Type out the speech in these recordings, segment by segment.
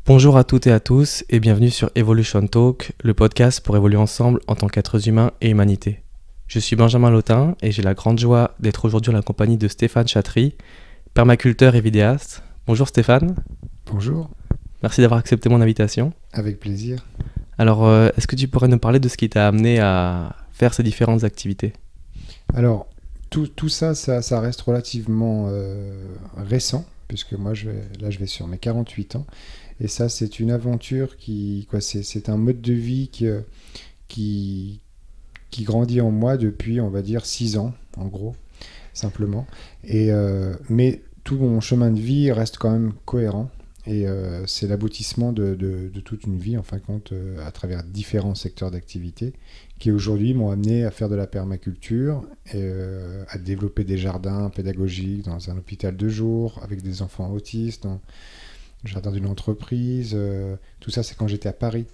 Bonjour à toutes et à tous et bienvenue sur Evolution Talk, le podcast pour évoluer ensemble en tant qu'êtres humains et humanité. Je suis Benjamin Lotin et j'ai la grande joie d'être aujourd'hui en la compagnie de Stéphane Chatry, permaculteur et vidéaste. Bonjour Stéphane. Bonjour. Merci d'avoir accepté mon invitation. Avec plaisir. Alors, est-ce que tu pourrais nous parler de ce qui t'a amené à faire ces différentes activités ? Alors, tout ça reste relativement récent, puisque moi, je vais sur mes 48 ans. Et ça, c'est une aventure c'est un mode de vie qui grandit en moi depuis, on va dire, 6 ans, en gros, simplement. Mais tout mon chemin de vie reste quand même cohérent. Et c'est l'aboutissement de toute une vie, en fin de compte, à travers différents secteurs d'activité, qui aujourd'hui m'ont amené à faire de la permaculture, à développer des jardins pédagogiques dans un hôpital de jour, avec des enfants autistes, dans le jardin d'une entreprise. Tout ça, c'est quand j'étais à Paris,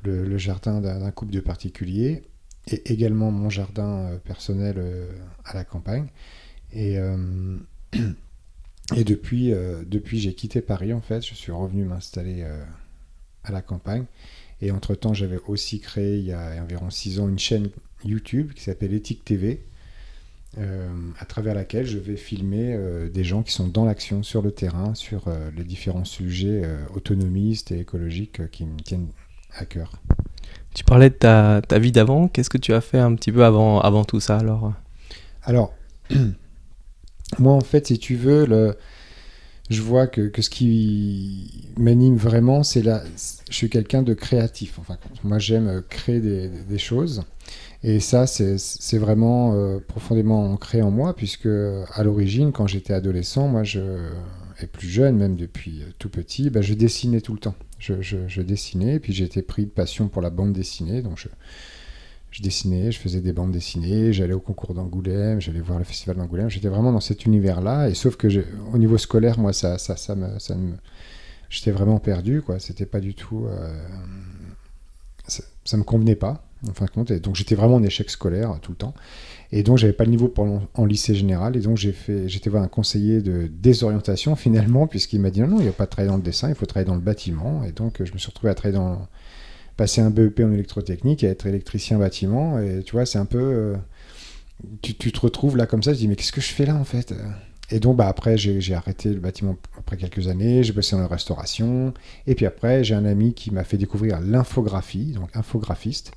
le jardin d'un couple de particuliers, et également mon jardin personnel à la campagne. Et depuis, j'ai quitté Paris, en fait. Je suis revenu m'installer à la campagne. Et entre-temps, j'avais aussi créé, il y a environ 6 ans, une chaîne YouTube qui s'appelle Éthique TV, à travers laquelle je vais filmer des gens qui sont dans l'action sur le terrain, sur les différents sujets autonomistes et écologiques qui me tiennent à cœur. Tu parlais de ta vie d'avant. Qu'est-ce que tu as fait un petit peu avant tout ça Alors, moi, en fait, si tu veux, je vois que ce qui m'anime vraiment, je suis quelqu'un de créatif. Enfin, moi, j'aime créer des choses. Et ça, c'est vraiment profondément ancré en moi, puisque à l'origine, quand j'étais adolescent, moi, et plus jeune, même depuis tout petit, je dessinais tout le temps. Je dessinais, et puis j'ai été pris de passion pour la bande dessinée. Donc, je dessinais, je faisais des bandes dessinées, j'allais au concours d'Angoulême, j'allais voir le festival d'Angoulême. J'étais vraiment dans cet univers-là. Et sauf que au niveau scolaire, moi, j'étais vraiment perdu, quoi. C'était pas du tout, ça me convenait pas, en fin de compte. Et donc j'étais vraiment en échec scolaire tout le temps. Et donc j'avais pas le niveau en lycée général. Et donc j'étais voir un conseiller de désorientation finalement, puisqu'il m'a dit non, il n'y a pas de travailler dans le dessin, il faut travailler dans le bâtiment. Et donc je me suis retrouvé à travailler passer un BEP en électrotechnique et être électricien bâtiment. Et tu vois, c'est un peu... tu te retrouves là comme ça, je dis mais qu'est-ce que je fais là en fait ? Et donc après j'ai arrêté le bâtiment après quelques années, j'ai bossé dans la restauration. Et puis après j'ai un ami qui m'a fait découvrir l'infographie, donc infographiste.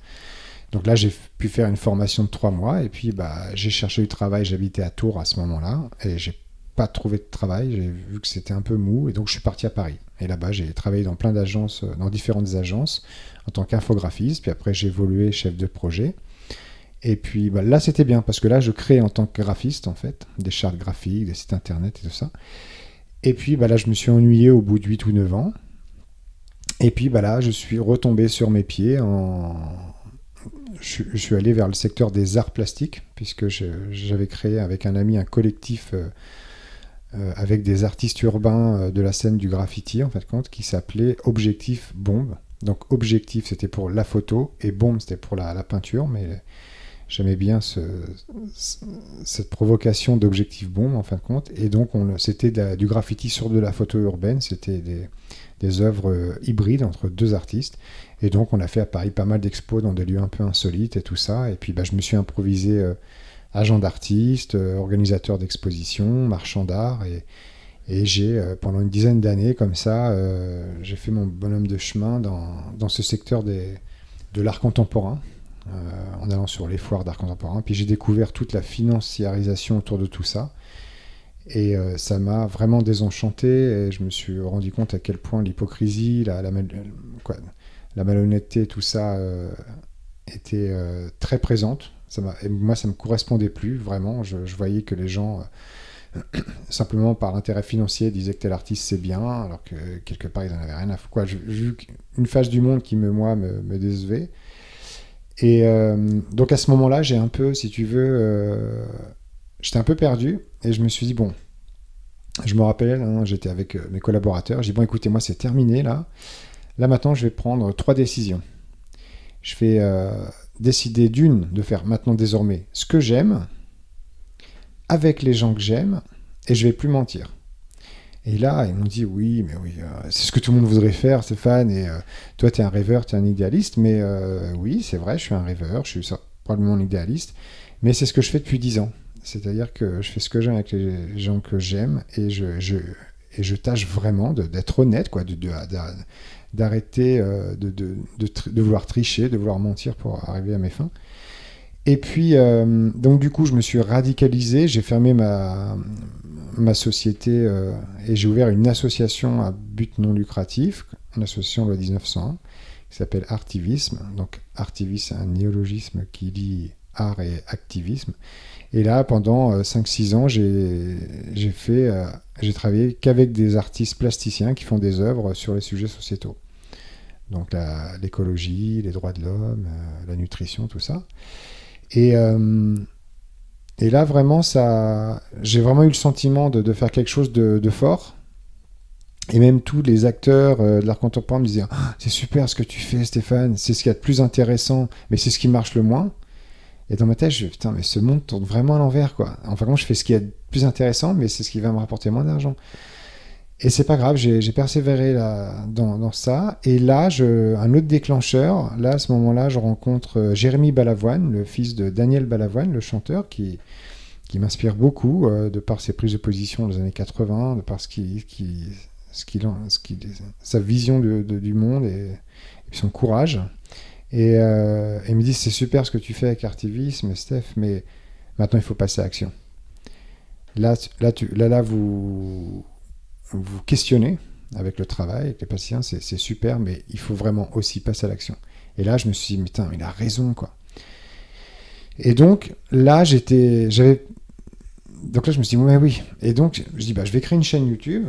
Donc là j'ai pu faire une formation de 3 mois. Et puis j'ai cherché du travail, j'habitais à Tours à ce moment-là. Et j'ai pas trouvé de travail, j'ai vu que c'était un peu mou. Et donc je suis parti à Paris. Et là-bas j'ai travaillé dans plein d'agences, dans différentes agences, en tant qu'infographiste, puis après j'ai évolué chef de projet. Et puis là c'était bien, parce que là je crée en tant que graphiste en fait, des chartes graphiques, des sites internet et tout ça. Et puis là je me suis ennuyé au bout de 8 ou 9 ans. Et puis là je suis retombé sur mes pieds, je suis allé vers le secteur des arts plastiques, puisque j'avais créé avec un ami un collectif avec des artistes urbains de la scène du graffiti en fait compte, qui s'appelait Objectif Bombe. Donc Objectif c'était pour la photo et Bombe c'était pour la peinture, mais j'aimais bien cette provocation d'Objectif Bombe en fin de compte. Et donc c'était du graffiti sur de la photo urbaine, c'était des œuvres hybrides entre 2 artistes. Et donc on a fait à Paris pas mal d'expos dans des lieux un peu insolites et tout ça. Et puis je me suis improvisé agent d'artiste, organisateur d'expositions, marchand d'art, et j'ai, pendant une dizaine d'années, comme ça, j'ai fait mon bonhomme de chemin dans ce secteur de l'art contemporain, en allant sur les foires d'art contemporain. Puis j'ai découvert toute la financiarisation autour de tout ça. Et ça m'a vraiment désenchanté, et je me suis rendu compte à quel point l'hypocrisie, la malhonnêteté, tout ça était très présente. Et moi, ça ne me correspondait plus, vraiment. Je voyais que les gens... simplement par intérêt financier disaient que tel artiste c'est bien, alors que quelque part ils n'en avaient rien à foutre. J'ai vu une face du monde qui me décevait. Et donc à ce moment-là, j'ai un peu, si tu veux, j'étais un peu perdu, et je me suis dit bon, je me rappelle, j'étais avec mes collaborateurs, j'ai dit bon écoutez, moi c'est terminé là maintenant je vais prendre 3 décisions. Je vais décider de faire maintenant désormais ce que j'aime, avec les gens que j'aime, et je vais plus mentir. Et là, ils m'ont dit, oui, mais oui, c'est ce que tout le monde voudrait faire, Stéphane, et toi, tu es un rêveur, tu es un idéaliste, mais oui, c'est vrai, je suis un rêveur, je suis probablement un idéaliste, mais c'est ce que je fais depuis 10 ans. C'est-à-dire que je fais ce que j'aime avec les gens que j'aime, et je tâche vraiment d'être honnête, quoi, d'arrêter de vouloir tricher, de vouloir mentir pour arriver à mes fins. Et puis, donc du coup, je me suis radicalisé, j'ai fermé ma société et j'ai ouvert une association à but non lucratif, une association loi 1901, qui s'appelle Artivisme. Donc Artivisme, c'est un néologisme qui lie art et activisme. Et là, pendant 5-6 ans, j'ai travaillé qu'avec des artistes plasticiens qui font des œuvres sur les sujets sociétaux. Donc l'écologie, les droits de l'homme, la nutrition, tout ça. Et là, vraiment, j'ai vraiment eu le sentiment de faire quelque chose de fort. Et même tous les acteurs de l'art contemporain me disaient « C'est super ce que tu fais, Stéphane, c'est ce qu'il y a de plus intéressant, mais c'est ce qui marche le moins. » Et dans ma tête, je me dis « Putain, mais ce monde tourne vraiment à l'envers, quoi. Enfin, moi, je fais ce qu'il y a de plus intéressant, mais c'est ce qui va me rapporter moins d'argent. » Et c'est pas grave, j'ai persévéré dans ça. Et là, un autre déclencheur, là, à ce moment-là, je rencontre Jérémy Balavoine, le fils de Daniel Balavoine, le chanteur, qui m'inspire beaucoup de par ses prises de position dans les années 80, de par sa vision du monde et son courage. Et il me dit, c'est super ce que tu fais avec Artivisme, Steph, mais maintenant, il faut passer à l'action. Là, vous questionnez avec le travail, avec les patients, c'est super, mais il faut vraiment aussi passer à l'action. Et là, je me suis dit, putain, il a raison, quoi. Et donc, là, donc là, je me suis dit, ouais, oui. Et donc, je dis, je vais créer une chaîne YouTube.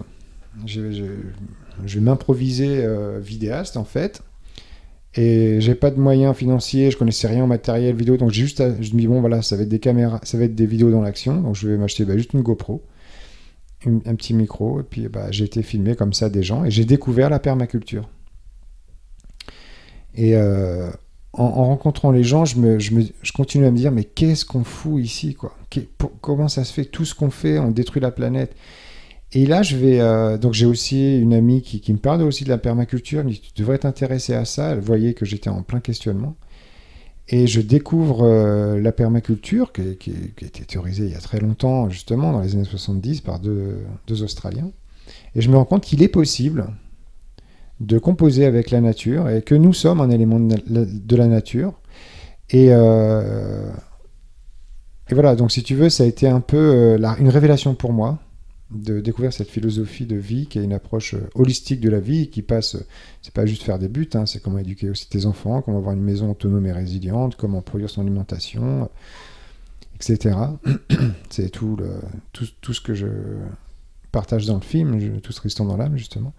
Je vais m'improviser vidéaste, en fait. Et j'ai pas de moyens financiers, je connaissais rien en matériel vidéo, donc je me dis, bon, voilà, ça va être des caméras, ça va être des vidéos dans l'action, donc je vais m'acheter juste une GoPro. Un petit micro, et puis j'ai été filmé comme ça des gens, et j'ai découvert la permaculture. Et en rencontrant les gens, je continue à me dire, mais qu'est-ce qu'on fout ici, quoi ? Comment ça se fait ? Tout ce qu'on fait, on détruit la planète. Et là, donc j'ai aussi une amie qui me parle aussi de la permaculture, elle me dit, tu devrais t'intéresser à ça. Elle voyait que j'étais en plein questionnement. Et je découvre la permaculture, qui a été théorisée il y a très longtemps, justement, dans les années 70, par deux Australiens. Et je me rends compte qu'il est possible de composer avec la nature, et que nous sommes un élément de la nature. Et voilà, donc si tu veux, ça a été un peu une révélation pour moi, de découvrir cette philosophie de vie qui est une approche holistique de la vie qui passe, c'est pas juste faire des buts, hein, c'est comment éduquer aussi tes enfants, comment avoir une maison autonome et résiliente, comment produire son alimentation, etc. C'est tout ce que je partage dans le film, tout ce restant dans l'âme, justement.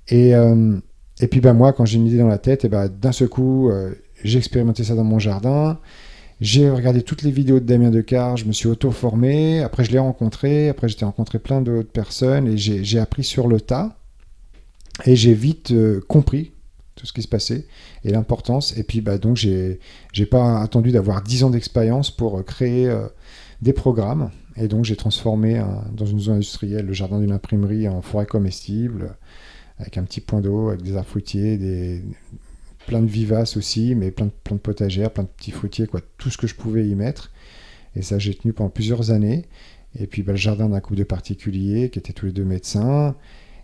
Et puis moi, quand j'ai une idée dans la tête, d'un seul coup, j'ai expérimenté ça dans mon jardin. J'ai regardé toutes les vidéos de Damien Decart, je me suis auto-formé, après je l'ai rencontré, après j'ai rencontré plein d'autres personnes et j'ai appris sur le tas et j'ai vite compris tout ce qui se passait et l'importance. Et puis donc j'ai pas attendu d'avoir 10 ans d'expérience pour créer des programmes et donc j'ai transformé dans une zone industrielle le jardin d'une imprimerie en forêt comestible avec un petit point d'eau, avec des arbres fruitiers, plein de vivaces aussi, mais plein de potagères, plein de petits fruitiers, quoi, tout ce que je pouvais y mettre. Et ça, j'ai tenu pendant plusieurs années. Et puis le jardin d'un couple de particuliers qui étaient tous les deux médecins.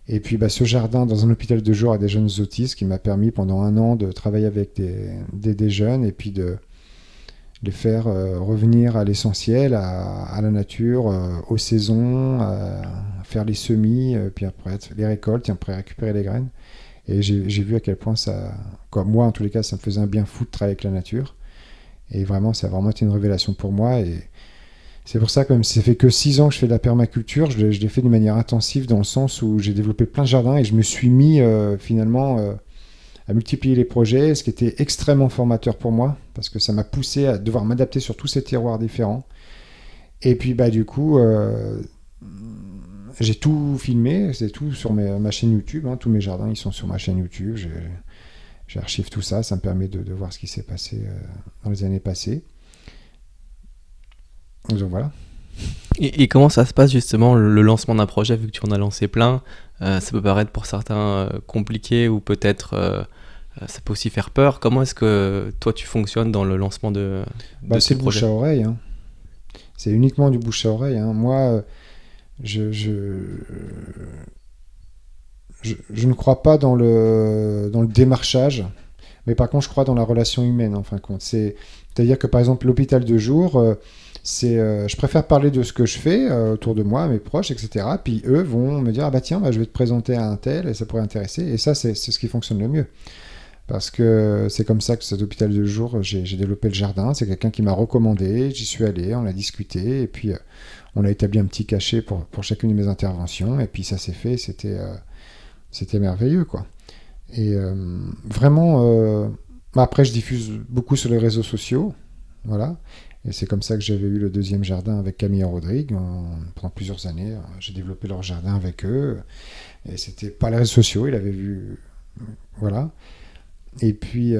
Et puis ce jardin dans un hôpital de jour à des jeunes autistes qui m'a permis pendant 1 an de travailler avec des jeunes et puis de les faire revenir à l'essentiel, à la nature, aux saisons, à faire les semis, puis après les récoltes, et après récupérer les graines. Et j'ai vu à quel point moi en tous les cas, ça me faisait un bien fou de travailler avec la nature. Et vraiment, ça a vraiment été une révélation pour moi. Et c'est pour ça que même si ça fait que 6 ans que je fais de la permaculture, je l'ai fait d'une manière intensive dans le sens où j'ai développé plein de jardins et je me suis mis finalement à multiplier les projets, ce qui était extrêmement formateur pour moi parce que ça m'a poussé à devoir m'adapter sur tous ces terroirs différents. Et puis du coup... j'ai tout filmé, c'est tout sur ma chaîne YouTube, hein, tous mes jardins ils sont sur ma chaîne YouTube, j'archive tout ça, ça me permet de voir ce qui s'est passé dans les années passées. Donc voilà. Et comment ça se passe justement le lancement d'un projet, vu que tu en as lancé plein? Ça peut paraître pour certains compliqué ou peut-être ça peut aussi faire peur. Comment est-ce que toi tu fonctionnes dans le lancement de C'est tes le bouche projets? à oreille, hein. C'est uniquement du bouche à oreille, hein. Moi, je, je, je ne crois pas dans le démarchage, mais par contre, je crois dans la relation humaine, en fin de compte. C'est-à-dire que, par exemple, l'hôpital de jour, je préfère parler de ce que je fais autour de moi, mes proches, etc. Puis eux vont me dire, ah bah tiens, bah, je vais te présenter à un tel et ça pourrait intéresser. Et ça, c'est ce qui fonctionne le mieux. Parce que c'est comme ça que cet hôpital de jour, j'ai développé le jardin. C'est quelqu'un qui m'a recommandé, j'y suis allé, on a discuté, et puis on a établi un petit cachet pour chacune de mes interventions, et puis ça s'est fait, c'était merveilleux, quoi. Et vraiment, après je diffuse beaucoup sur les réseaux sociaux, voilà. Et c'est comme ça que j'avais eu le deuxième jardin avec Camille et Rodrigue. Pendant plusieurs années, j'ai développé leur jardin avec eux. Et c'était par les réseaux sociaux, il avait vu, voilà. Et puis,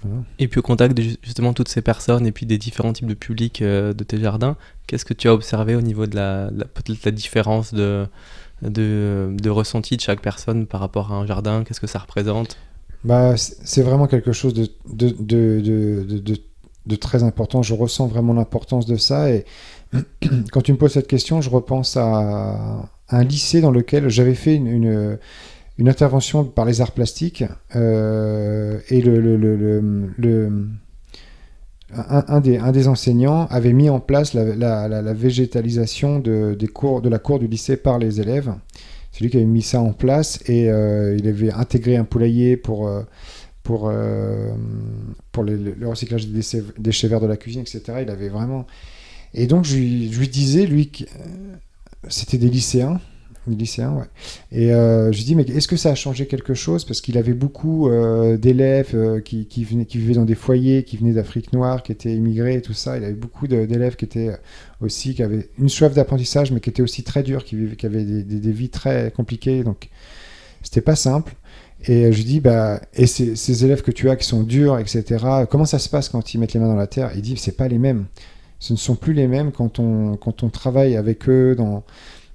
voilà. Et puis au contact de justement toutes ces personnes et puis des différents types de publics de tes jardins, qu'est-ce que tu as observé au niveau de peut-être la différence de ressenti de chaque personne par rapport à un jardin? Qu'est-ce que ça représente? C'est vraiment quelque chose de très important. Je ressens vraiment l'importance de ça. Et quand tu me poses cette question, je repense à un lycée dans lequel j'avais fait une intervention par les arts plastiques. Et un des enseignants avait mis en place la végétalisation de la cour du lycée par les élèves. C'est lui qui avait mis ça en place, et il avait intégré un poulailler pour le recyclage des déchets verts de la cuisine, etc. Il avait vraiment... Et donc je lui disais, lui, c'était des lycéens, ouais. Et je lui dis, mais est-ce que ça a changé quelque chose? Parce qu'il avait beaucoup d'élèves qui vivaient dans des foyers, qui venaient d'Afrique noire, qui étaient immigrés et tout ça. Il avait beaucoup d'élèves qui avaient une soif d'apprentissage, mais qui étaient aussi très durs, qui avaient des vies très compliquées. Donc, c'était pas simple. Et je lui dis, et ces élèves que tu as qui sont durs, etc., comment ça se passe quand ils mettent les mains dans la terre? Il dit, c'est pas les mêmes. Ce ne sont plus les mêmes quand on travaille avec eux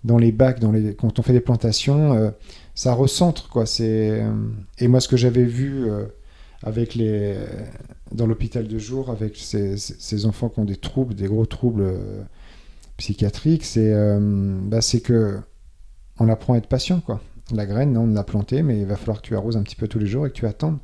dans les bacs, quand on fait des plantations, ça recentre, quoi. Et moi, ce que j'avais vu dans l'hôpital de jour avec ces enfants qui ont des gros troubles psychiatriques, c'est que on apprend à être patient, quoi. La graine, non, on l'a plantée, mais il va falloir que tu arroses un petit peu tous les jours et que tu attendes.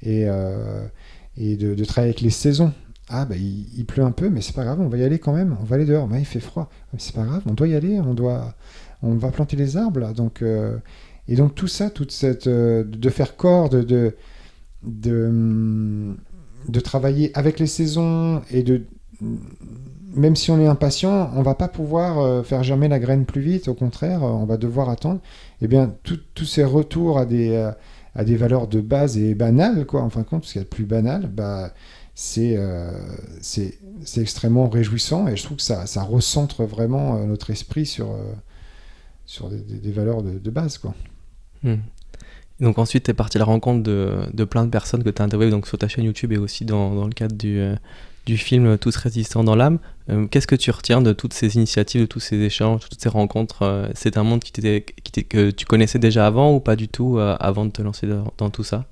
Et de travailler avec les saisons. Ah, il pleut un peu, mais c'est pas grave, on va y aller quand même. On va aller dehors. Il fait froid. Mais c'est pas grave, on doit y aller. On va planter les arbres, là. Donc, et donc, tout ça, toute cette. De faire corps, de travailler avec les saisons, et même si on est impatient, on va pas pouvoir faire germer la graine plus vite. Au contraire, on va devoir attendre. Eh bien, tous ces retours à des valeurs de base et banales, quoi, en fin de compte, ce qu'il y a de plus banal, c'est extrêmement réjouissant, et je trouve que ça recentre vraiment notre esprit sur des valeurs de base, quoi. Et donc ensuite, tu es parti à la rencontre de plein de personnes que tu as interviewées donc, sur ta chaîne YouTube et aussi dans le cadre du film Tous résistants dans l'âme. Qu'est-ce que tu retiens de toutes ces initiatives, de tous ces échanges, de toutes ces rencontres? C'est un monde que tu connaissais déjà avant ou pas du tout avant de te lancer dans tout ça?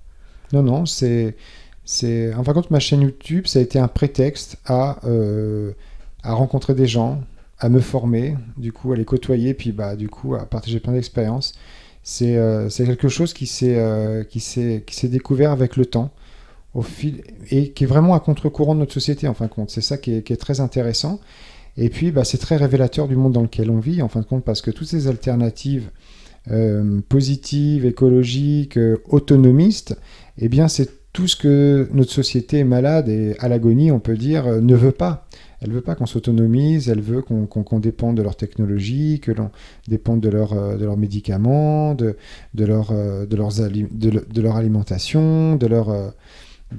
Non, en fin de compte, ma chaîne YouTube, ça a été un prétexte à rencontrer des gens, à me former, du coup, à les côtoyer, puis du coup, à partager plein d'expériences. C'est quelque chose qui s'est découvert avec le temps, au fil, et qui est vraiment à contre-courant de notre société, en fin de compte. C'est ça qui est très intéressant. Et puis, c'est très révélateur du monde dans lequel on vit, en fin de compte, parce que toutes ces alternatives positives, écologiques, autonomistes, eh bien, c'est tout ce que notre société malade et à l'agonie, on peut dire, ne veut pas. Elle ne veut pas qu'on s'autonomise, elle veut qu'on dépende de leur technologie, que l'on dépende de leurs médicaments, de leur alimentation, de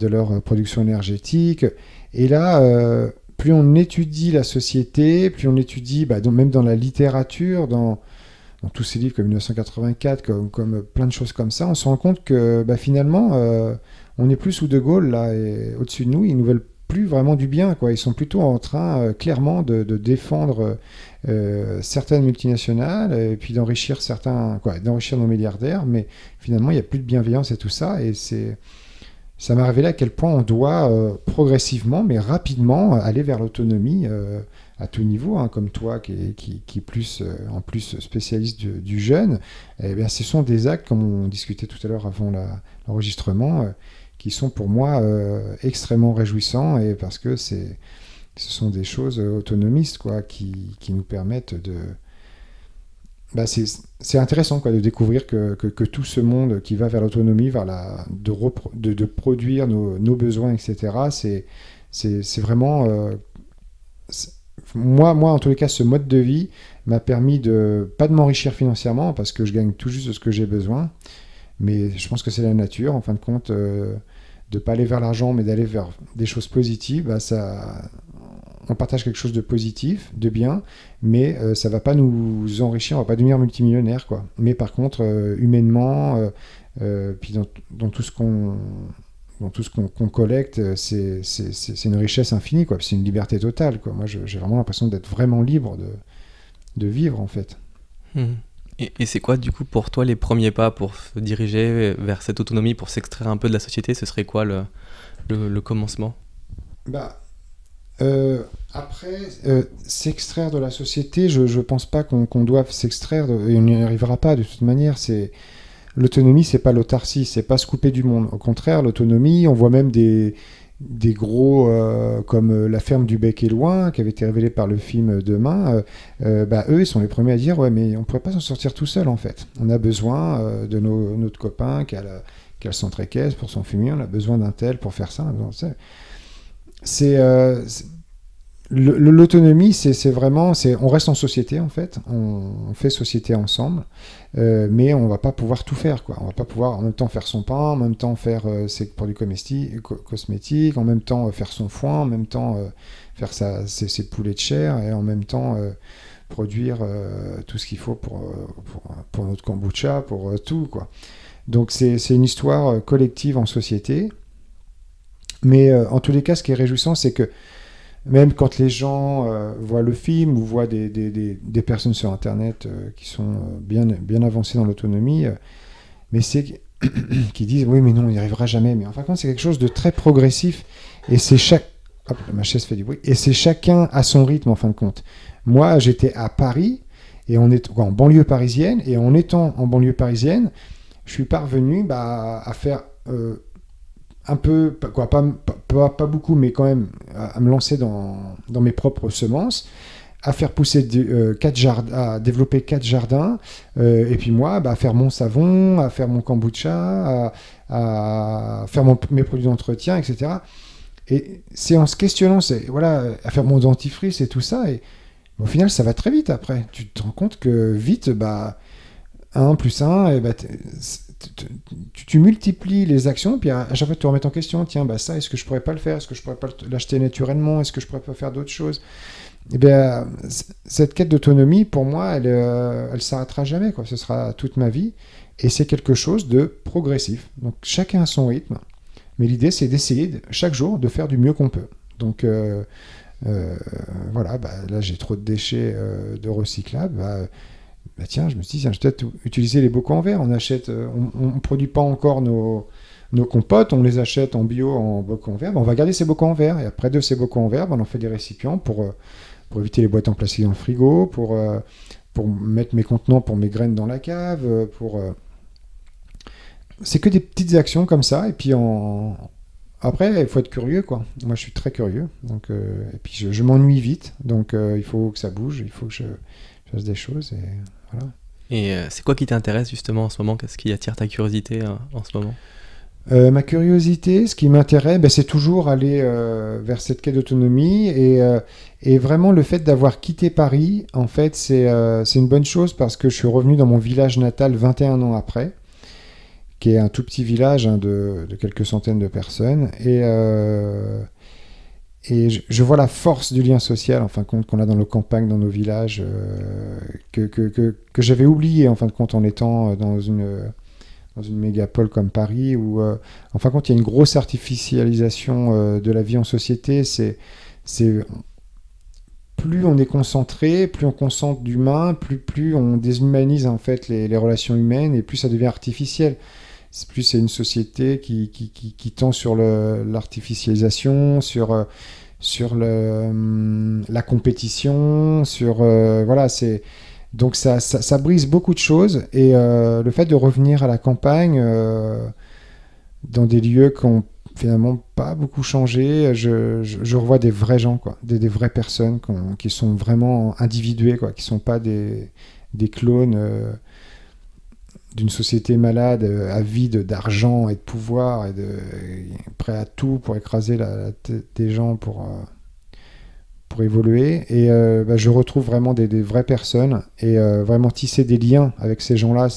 leur production énergétique. Et là, plus on étudie la société, plus on étudie, même dans la littérature, dans tous ces livres comme 1984, comme plein de choses comme ça, on se rend compte que finalement, on n'est plus sous De Gaulle, là, et au-dessus de nous, ils nous veulent plus vraiment du bien, quoi. Ils sont plutôt en train, clairement, de défendre certaines multinationales et puis d'enrichir d'enrichir nos milliardaires, mais finalement, il n'y a plus de bienveillance et tout ça. Et ça m'a révélé à quel point on doit progressivement, mais rapidement, aller vers l'autonomie à tout niveau, hein, comme toi qui est plus, en plus spécialiste du jeune. Eh bien, ce sont des actes, comme on discutait tout à l'heure avant l'enregistrement, qui sont pour moi extrêmement réjouissants, et parce que ce sont des choses autonomistes, quoi, qui nous permettent de... c'est intéressant, quoi, de découvrir que tout ce monde qui va vers l'autonomie, vers de produire nos besoins, etc., c'est vraiment... Moi, en tous les cas, ce mode de vie m'a permis pas de m'enrichir financièrement, parce que je gagne tout juste ce que j'ai besoin, mais je pense que c'est la nature, en fin de compte, de ne pas aller vers l'argent, mais d'aller vers des choses positives. On partage quelque chose de positif, de bien, mais ça ne va pas nous enrichir, on ne va pas devenir multimillionnaire, quoi. Mais par contre, humainement, puis dans tout ce qu'on collecte, c'est une richesse infinie, quoi. C'est une liberté totale, quoi. Moi, j'ai vraiment l'impression d'être vraiment libre de vivre, en fait. Et c'est quoi, du coup, pour toi, les premiers pas pour se diriger vers cette autonomie, pour s'extraire un peu de la société? Ce serait quoi le commencement? Après, s'extraire de la société, je pense pas qu'on doive s'extraire, et on n'y arrivera pas de toute manière. L'autonomie, c'est pas l'autarcie, c'est pas se couper du monde. Au contraire, l'autonomie, on voit même des gros comme la ferme du Bec et Loin, qui avait été révélée par le film Demain. Eux, ils sont les premiers à dire, ouais, mais on pourrait pas s'en sortir tout seul, en fait. On a besoin de notre copain qui a le centre équestre pour son fumier, on a besoin d'un tel pour faire ça. L'autonomie, c'est vraiment, on reste en société, en fait, on fait société ensemble, mais on va pas pouvoir tout faire, quoi. On va pas pouvoir en même temps faire son pain, en même temps faire ses produits cosmétiques, en même temps faire son foin, en même temps faire ses poulets de chair, et en même temps produire tout ce qu'il faut pour notre kombucha, pour tout, quoi. Donc c'est une histoire collective en société, mais en tous les cas, ce qui est réjouissant, c'est que même quand les gens voient le film ou voient des personnes sur Internet qui sont bien avancées dans l'autonomie, mais qui disent oui, mais non, on n'y arrivera jamais. Mais en fin de compte, c'est quelque chose de très progressif, et ma chaise fait du bruit, et c'est chacun à son rythme, en fin de compte. Moi, j'étais à Paris, et en banlieue parisienne, et en étant en banlieue parisienne, je suis parvenu à faire un peu, quoi, pas beaucoup, mais quand même à me lancer dans mes propres semences, à faire pousser 4 jardins, à développer 4 jardins, et puis moi, à faire mon savon, à faire mon kombucha, à faire mes produits d'entretien, etc. Et c'est en se questionnant, à faire mon dentifrice et tout ça, et au final, ça va très vite après. Tu te rends compte que vite, 1 plus 1, et tu multiplies les actions, et puis à chaque fois tu te remets en question, tiens, ça, est-ce que je pourrais pas le faire, est-ce que je pourrais pas l'acheter naturellement, est-ce que je pourrais pas faire d'autres choses? Et bien, cette quête d'autonomie, pour moi, elle s'arrêtera jamais, quoi. Ce sera toute ma vie, et c'est quelque chose de progressif. Donc chacun a son rythme, mais l'idée, c'est d'essayer chaque jour de faire du mieux qu'on peut. Donc voilà, là j'ai trop de déchets de recyclables, tiens, je me suis dit, je vais peut-être utiliser les bocaux en verre. On ne produit pas encore nos compotes, on les achète en bio en bocaux en verre. On va garder ces bocaux en verre, et après de ces bocaux en verre, on en fait des récipients pour éviter les boîtes en plastique dans le frigo, pour mettre mes contenants pour mes graines dans la cave, c'est que des petites actions comme ça, et puis après, il faut être curieux, quoi. Moi, je suis très curieux, donc, et puis je m'ennuie vite, donc il faut que ça bouge, il faut que je fasse des choses, et voilà. Et c'est quoi qui t'intéresse justement en ce moment? Qu'est-ce qui attire ta curiosité en ce moment? Ma curiosité, ce qui m'intéresse, c'est toujours aller vers cette quête d'autonomie, et vraiment le fait d'avoir quitté Paris, en fait, c'est une bonne chose, parce que je suis revenu dans mon village natal 21 ans après, qui est un tout petit village de quelques centaines de personnes, et je vois la force du lien social, en fin de compte, qu'on a dans nos campagnes, dans nos villages, que j'avais oublié, en fin de compte, en étant dans dans une mégapole comme Paris, où, en fin de compte, il y a une grosse artificialisation de la vie en société. Plus on est concentré, plus on concentre d'humain, plus on déshumanise en fait les relations humaines, et plus ça devient artificiel. Plus c'est une société qui tend sur l'artificialisation, sur la compétition, voilà, donc ça brise beaucoup de choses, et le fait de revenir à la campagne, dans des lieux qui ont finalement pas beaucoup changé, je revois des vrais gens, quoi, des vraies personnes qui sont vraiment individuées, quoi, qui sont pas des clones d'une société malade, avide d'argent et de pouvoir, et prêt à tout pour écraser la tête des gens pour évoluer. Et je retrouve vraiment des vraies personnes, et vraiment tisser des liens avec ces gens-là,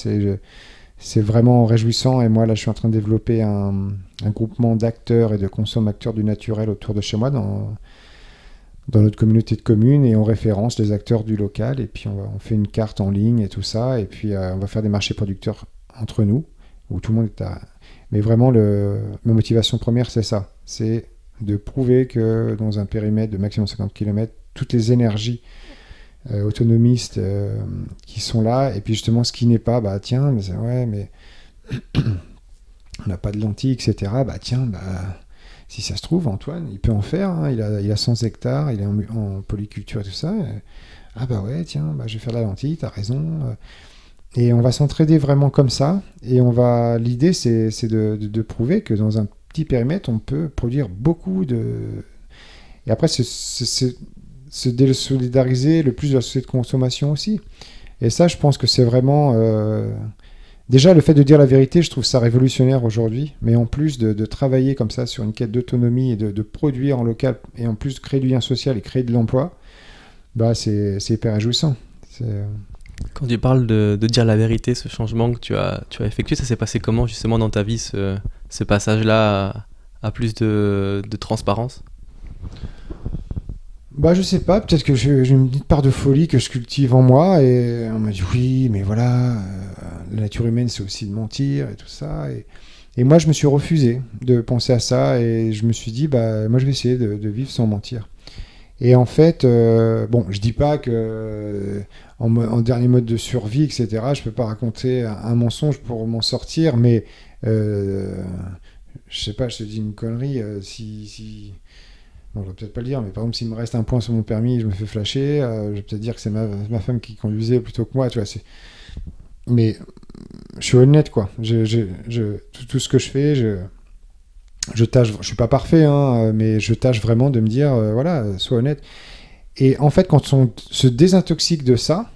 c'est vraiment réjouissant. Et moi, là, je suis en train de développer un groupement d'acteurs et de consommateurs du naturel autour de chez moi, dans notre communauté de communes, et on référence les acteurs du local, et puis on fait une carte en ligne et tout ça, et puis on va faire des marchés producteurs entre nous, où tout le monde est Mais vraiment, ma motivation première, c'est ça. C'est de prouver que dans un périmètre de maximum 50 km, toutes les énergies autonomistes qui sont là, et puis justement ce qui n'est pas, tiens, mais on n'a pas de lentilles, etc. Si ça se trouve, Antoine, il peut en faire, hein, il a 100 hectares, il est en polyculture et tout ça. Je vais faire de la lentille, t'as raison. Et on va s'entraider vraiment comme ça, et l'idée c'est de prouver que dans un petit périmètre, on peut produire beaucoup de... Et après, se désolidariser le plus de la société de consommation aussi. Et ça, je pense que c'est vraiment... Déjà, le fait de dire la vérité, je trouve ça révolutionnaire aujourd'hui, mais en plus de travailler comme ça sur une quête d'autonomie, et de produire en local, et en plus de créer du lien social et créer de l'emploi, c'est hyper réjouissant. Quand tu parles de dire la vérité, ce changement que tu as effectué, ça s'est passé comment justement dans ta vie, ce passage-là à plus de transparence ? Je sais pas, peut-être que j'ai une petite part de folie que je cultive en moi, et on m'a dit oui, mais voilà, la nature humaine c'est aussi de mentir et tout ça, et moi je me suis refusé de penser à ça, et je me suis dit moi je vais essayer de vivre sans mentir. Et en fait, je dis pas que en dernier mode de survie, etc., je peux pas raconter un mensonge pour m'en sortir, mais je sais pas, je te dis une connerie, Bon, je vais peut-être pas le dire, mais par exemple, s'il me reste un point sur mon permis, je me fais flasher, je vais peut-être dire que c'est ma femme qui conduisait plutôt que moi, tu vois. Mais je suis honnête, quoi. Tout ce que je fais, je tâche, je suis pas parfait, hein, mais je tâche vraiment de me dire, voilà, sois honnête. Et en fait, quand on se désintoxique de ça,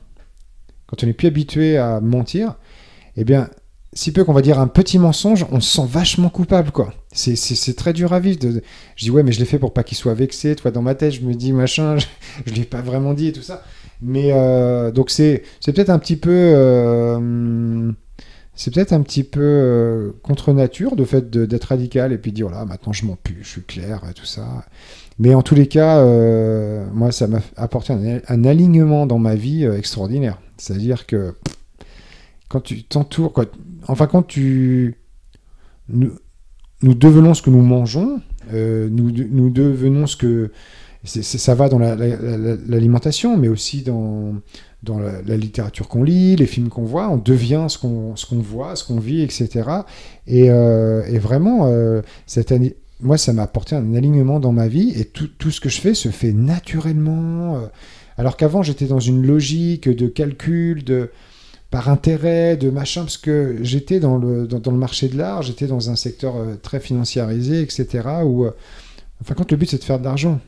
quand on n'est plus habitué à mentir, eh bien, si peu qu'on va dire un petit mensonge, on se sent vachement coupable, quoi. C'est très dur à vivre. Je dis ouais, mais je l'ai fait pour pas qu'il soit vexé. Toi, dans ma tête, je me dis machin, je l'ai pas vraiment dit et tout ça. Mais donc c'est peut-être un petit peu contre nature, de fait d'être radical et puis de dire voilà, maintenant je m'en pue, je suis clair et tout ça. Mais en tous les cas, moi, ça m'a apporté un alignement dans ma vie extraordinaire. C'est-à-dire que quand tu t'entoures, en fin de compte, nous devenons ce que nous mangeons, nous devenons ce que... ça va dans l'alimentation, mais aussi dans la littérature qu'on lit, les films qu'on voit, on devient ce qu'on voit, ce qu'on vit, etc. Et vraiment, moi, ça m'a apporté un alignement dans ma vie, et tout ce que je fais se fait naturellement. Alors qu'avant, j'étais dans une logique de calcul, par intérêt, de machin, parce que j'étais dans le marché de l'art, j'étais dans un secteur très financiarisé, etc., où, enfin, quand le but, c'est de faire de l'argent.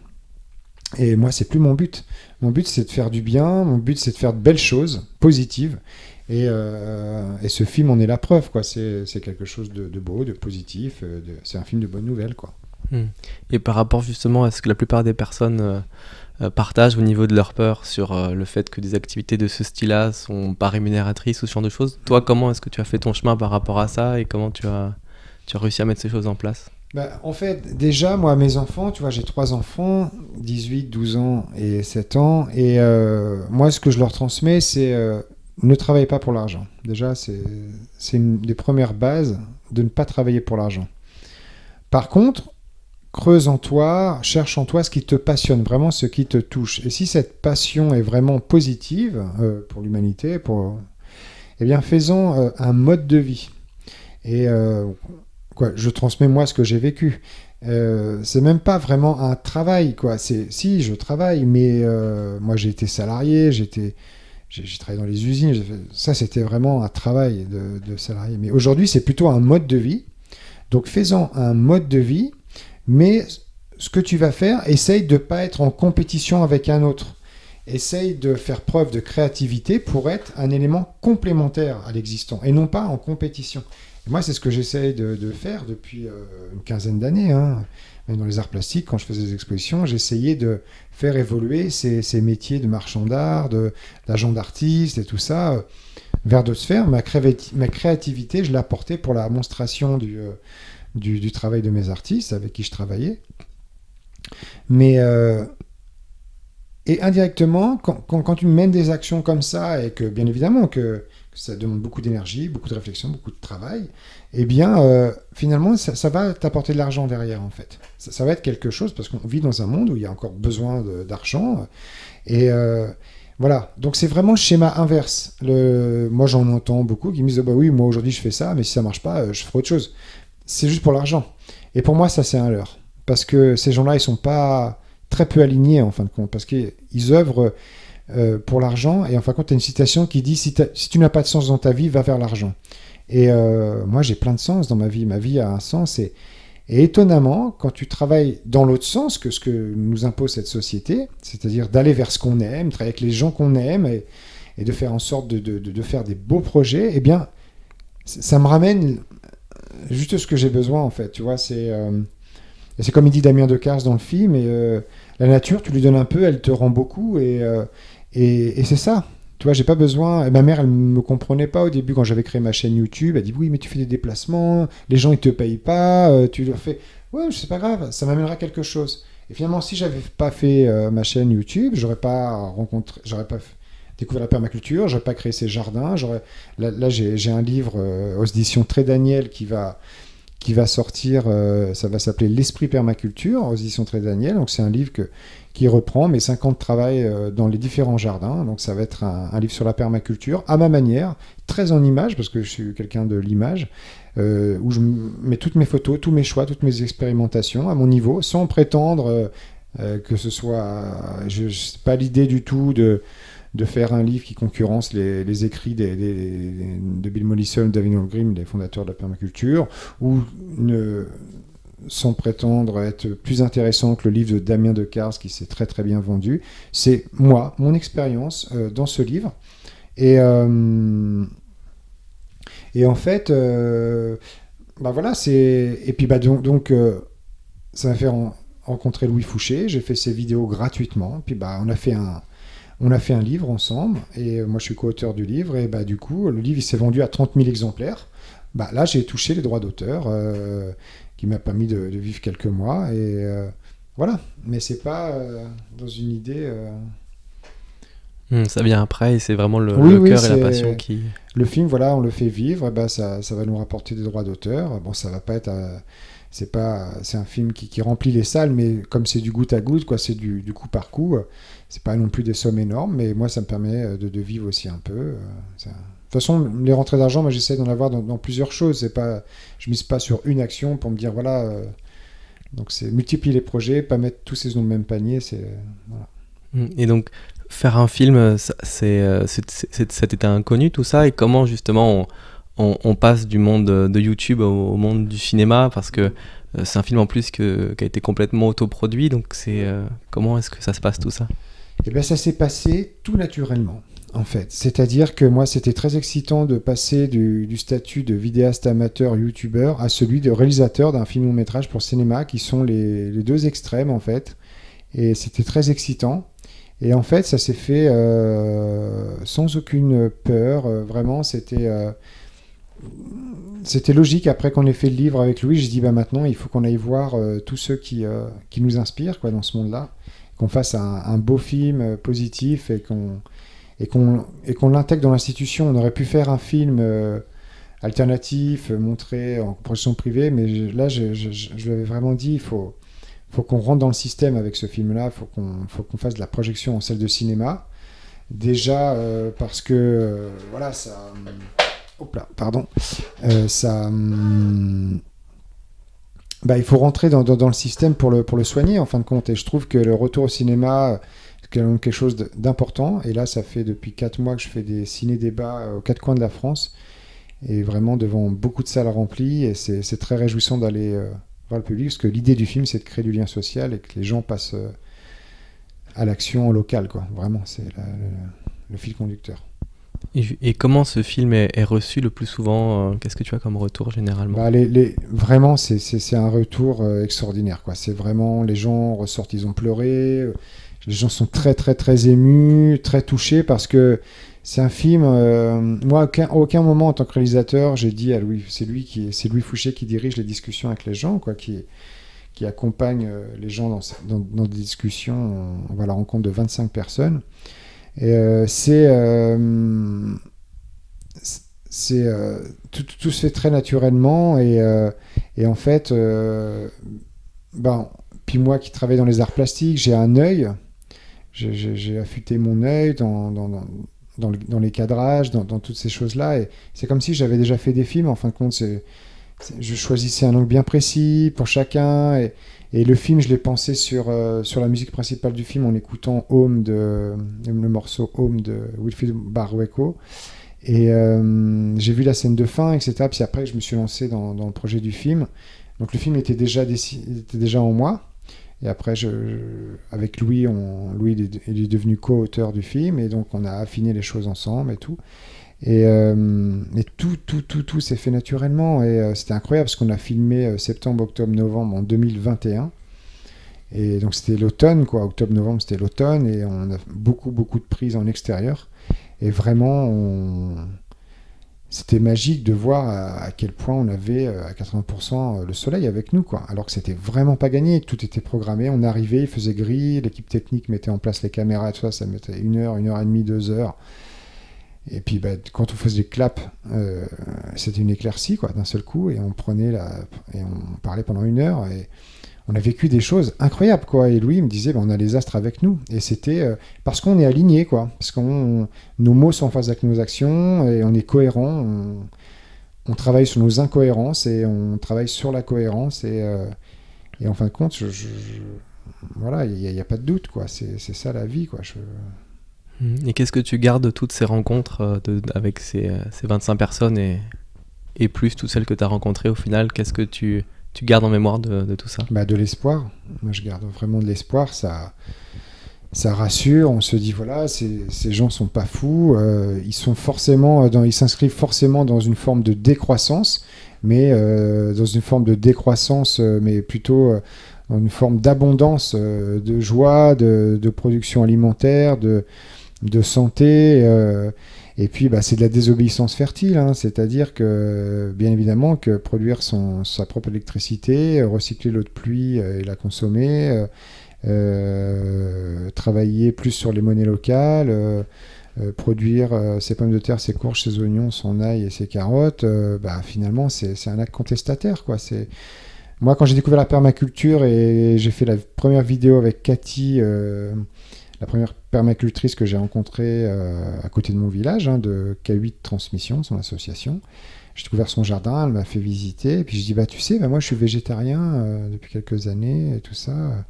Et moi, c'est plus mon but. Mon but, c'est de faire du bien, mon but, c'est de faire de belles choses, positives, et ce film en est la preuve, quoi. C'est quelque chose de beau, de positif, c'est un film de bonnes nouvelles, quoi. Et par rapport, justement, à ce que la plupart des personnes... partagent au niveau de leur peur sur le fait que des activités de ce style-là sont pas rémunératrices ou ce genre de choses. Toi, comment est-ce que tu as fait ton chemin par rapport à ça, et comment tu as réussi à mettre ces choses en place ? En fait, déjà, moi, mes enfants, tu vois, j'ai 3 enfants, 18, 12 ans et 7 ans, et moi, ce que je leur transmets, c'est ne travaille pas pour l'argent. Déjà, c'est une des premières bases de ne pas travailler pour l'argent. Par contre, creuse en toi, cherche en toi ce qui te passionne, vraiment ce qui te touche. Et si cette passion est vraiment positive pour l'humanité, eh bien, fais-en un mode de vie. Et je transmets moi ce que j'ai vécu. C'est même pas vraiment un travail, quoi. Si, je travaille, mais moi j'ai été salarié, j'ai travaillé dans les usines. Ça, c'était vraiment un travail de salarié. Mais aujourd'hui, c'est plutôt un mode de vie. Donc, fais-en un mode de vie, mais ce que tu vas faire, essaye de ne pas être en compétition avec un autre. Essaye de faire preuve de créativité pour être un élément complémentaire à l'existant et non pas en compétition. Et moi, c'est ce que j'essaye de faire depuis une quinzaine d'années. Hein. Même dans les arts plastiques, quand je faisais des expositions, j'essayais de faire évoluer ces métiers de marchand d'art, d'agent d'artiste et tout ça vers d'autres sphères. Ma créativité, je l'apportais pour la monstration du travail de mes artistes avec qui je travaillais. Mais et indirectement, quand tu mènes des actions comme ça, et que bien évidemment que ça demande beaucoup d'énergie, beaucoup de réflexion, beaucoup de travail, eh bien finalement ça va t'apporter de l'argent derrière en fait. Ça va être quelque chose parce qu'on vit dans un monde où il y a encore besoin d'argent. Et voilà, donc c'est vraiment le schéma inverse. Moi j'en entends beaucoup qui me disent bah oui, moi aujourd'hui je fais ça, mais si ça marche pas, je ferai autre chose. C'est juste pour l'argent. Et pour moi ça c'est un leurre. Parce que ces gens-là ils sont pas très peu alignés en fin de compte, parce qu'ils œuvrent pour l'argent, et en fin de compte, tu as une citation qui dit si tu n'as pas de sens dans ta vie, va vers l'argent. Et moi, j'ai plein de sens dans ma vie a un sens, et étonnamment, quand tu travailles dans l'autre sens que ce que nous impose cette société, c'est-à-dire d'aller vers ce qu'on aime, travailler avec les gens qu'on aime, et de faire en sorte de faire des beaux projets, eh bien, ça me ramène juste ce que j'ai besoin, en fait, tu vois, c'est comme il dit Damien Decazes dans le film, et la nature, tu lui donnes un peu, elle te rend beaucoup, et c'est ça. Tu vois, j'ai pas besoin. Et ma mère, elle me comprenait pas au début quand j'avais créé ma chaîne YouTube. Elle dit oui, mais tu fais des déplacements, les gens ils te payent pas, tu leur fais. Ouais, c'est pas grave, ça m'amènera quelque chose. Et finalement, si j'avais pas fait ma chaîne YouTube, j'aurais pas découvert la permaculture, j'aurais pas créé ces jardins. Là, j'ai un livre aux éditions Très Daniel qui va sortir, ça va s'appeler L'Esprit Permaculture, aux éditions Très Daniel. Donc c'est un livre qui reprend mes 5 ans de travail dans les différents jardins. Donc ça va être un livre sur la permaculture, à ma manière, très en image, parce que je suis quelqu'un de l'image, où je mets toutes mes photos, tous mes choix, toutes mes expérimentations à mon niveau, sans prétendre que ce soit... C'est pas l'idée du tout de faire un livre qui concurrence les écrits de Bill Mollison ou David Holmgren, les fondateurs de la permaculture, ou sans prétendre être plus intéressant que le livre de Damien Decazes qui s'est très très bien vendu. C'est moi, mon expérience dans ce livre. Et en fait, voilà, et puis donc ça m'a fait rencontrer Louis Fouché. J'ai fait ses vidéos gratuitement. Puis on a fait un livre ensemble, et moi je suis co-auteur du livre, et du coup le livre il s'est vendu à 30 000 exemplaires. Là j'ai touché les droits d'auteur qui m'a permis de vivre quelques mois, et voilà, mais c'est pas dans une idée... Ça vient après, et c'est vraiment le cœur et la passion qui... Le film, voilà, on le fait vivre, ça va nous rapporter des droits d'auteur. Bon, ça va pas être... c'est un film qui remplit les salles, mais comme c'est du goutte à goutte, quoi, c'est du coup par coup, c'est pas non plus des sommes énormes, mais moi ça me permet de vivre aussi un peu. De toute façon, les rentrées d'argent, moi j'essaie d'en avoir dans plusieurs choses. Je mise pas sur une action pour me dire voilà. Donc c'est multiplier les projets, pas mettre tous ces œufs dans le même panier. Voilà. Et donc faire un film, c'était inconnu tout ça, et comment justement on passe du monde de YouTube au monde du cinéma, parce que c'est un film en plus qui a été complètement autoproduit, donc comment est-ce que ça se passe tout ça? Eh bien ça s'est passé tout naturellement en fait, c'est-à-dire que moi c'était très excitant de passer du statut de vidéaste amateur youtubeur à celui de réalisateur d'un film long métrage pour cinéma, qui sont les deux extrêmes en fait, et c'était très excitant. Et en fait ça s'est fait sans aucune peur, vraiment c'était logique. Après qu'on ait fait le livre avec Louis, j'ai dit maintenant il faut qu'on aille voir tous ceux qui nous inspirent, quoi, dans ce monde-là, qu'on fasse un beau film positif, et qu'on l'intègre dans l'institution. On aurait pu faire un film alternatif, montré en projection privée, mais là, je lui avais vraiment dit, il faut qu'on rentre dans le système avec ce film-là, faut qu'on fasse de la projection en salle de cinéma. Déjà, parce que, voilà, ça... Hop là, pardon. Ça... il faut rentrer dans le système pour le soigner, en fin de compte. Et je trouve que le retour au cinéma, c'est quand même quelque chose d'important. Et là, ça fait depuis 4 mois que je fais des ciné-débats aux 4 coins de la France. Et vraiment devant beaucoup de salles remplies. Et c'est très réjouissant d'aller voir le public. Parce que l'idée du film, c'est de créer du lien social et que les gens passent à l'action locale, quoi. Vraiment, c'est le fil conducteur. Et comment ce film est reçu le plus souvent? Qu'est-ce que tu as comme retour généralement? Vraiment, c'est un retour extraordinaire, quoi. C'est vraiment, les gens ressortent, ils ont pleuré. Les gens sont très, très, très émus, très touchés parce que c'est un film. Moi, à aucun moment en tant que réalisateur, j'ai dit à Louis, c'est Louis Fouché qui dirige les discussions avec les gens, quoi, qui accompagne les gens dans des discussions. On va à la rencontre de 25 personnes. Et tout se fait très naturellement et en fait puis moi qui travaille dans les arts plastiques, j'ai un œil, j'ai affûté mon œil dans les cadrages, dans toutes ces choses là, et c'est comme si j'avais déjà fait des films. En fin de compte, je choisissais un angle bien précis pour chacun, et le film, je l'ai pensé sur la musique principale du film en écoutant le morceau Home de Wilfried Barrueco. Et j'ai vu la scène de fin, etc. Puis après, je me suis lancé dans le projet du film. Donc le film était déjà en moi. Et après, avec Louis, il est devenu co-auteur du film. Et donc, on a affiné les choses ensemble et tout. Et tout s'est fait naturellement. Et c'était incroyable parce qu'on a filmé septembre, octobre, novembre en 2021. Et donc c'était l'automne, quoi. Octobre, novembre, c'était l'automne. Et on a beaucoup de prises en extérieur. Et vraiment, c'était magique de voir à quel point on avait à 80% le soleil avec nous, quoi. Alors que c'était vraiment pas gagné, tout était programmé. On arrivait, il faisait gris, l'équipe technique mettait en place les caméras et tout ça, ça mettait 1 heure, 1 heure et demie, 2 heures. Et puis quand on faisait des claps, c'était une éclaircie, quoi, d'un seul coup, et on parlait pendant 1 heure, et on a vécu des choses incroyables, quoi. Et Louis me disait, on a les astres avec nous, et c'était parce qu'on est aligné, quoi, parce que nos mots sont en phase avec nos actions, et on est cohérent, on travaille sur nos incohérences, et on travaille sur la cohérence, et en fin de compte, voilà, il n'y a pas de doute, quoi. C'est ça la vie, quoi. Et qu'est-ce que tu gardes de toutes ces rencontres avec ces 25 personnes et plus toutes celles que tu as rencontrées au final? Qu'est-ce que tu gardes en mémoire de tout ça? De l'espoir. Moi, je garde vraiment de l'espoir. Ça rassure. On se dit, voilà, ces gens sont pas fous. Ils s'inscrivent forcément dans une forme de décroissance, mais dans une forme de décroissance, mais plutôt dans une forme d'abondance, de joie, de production alimentaire, de santé, et puis c'est de la désobéissance fertile, hein, c'est-à-dire que bien évidemment que produire sa propre électricité, recycler l'eau de pluie et la consommer, travailler plus sur les monnaies locales, produire ses pommes de terre, ses courges, ses oignons, son ail et ses carottes, finalement c'est un acte contestataire, quoi. Moi, quand j'ai découvert la permaculture et j'ai fait la première vidéo avec Cathy, la première permacultrice que j'ai rencontrée à côté de mon village, de K8 Transmission, son association. J'ai découvert son jardin, elle m'a fait visiter, et puis je dis, tu sais, moi je suis végétarien depuis quelques années, et tout ça.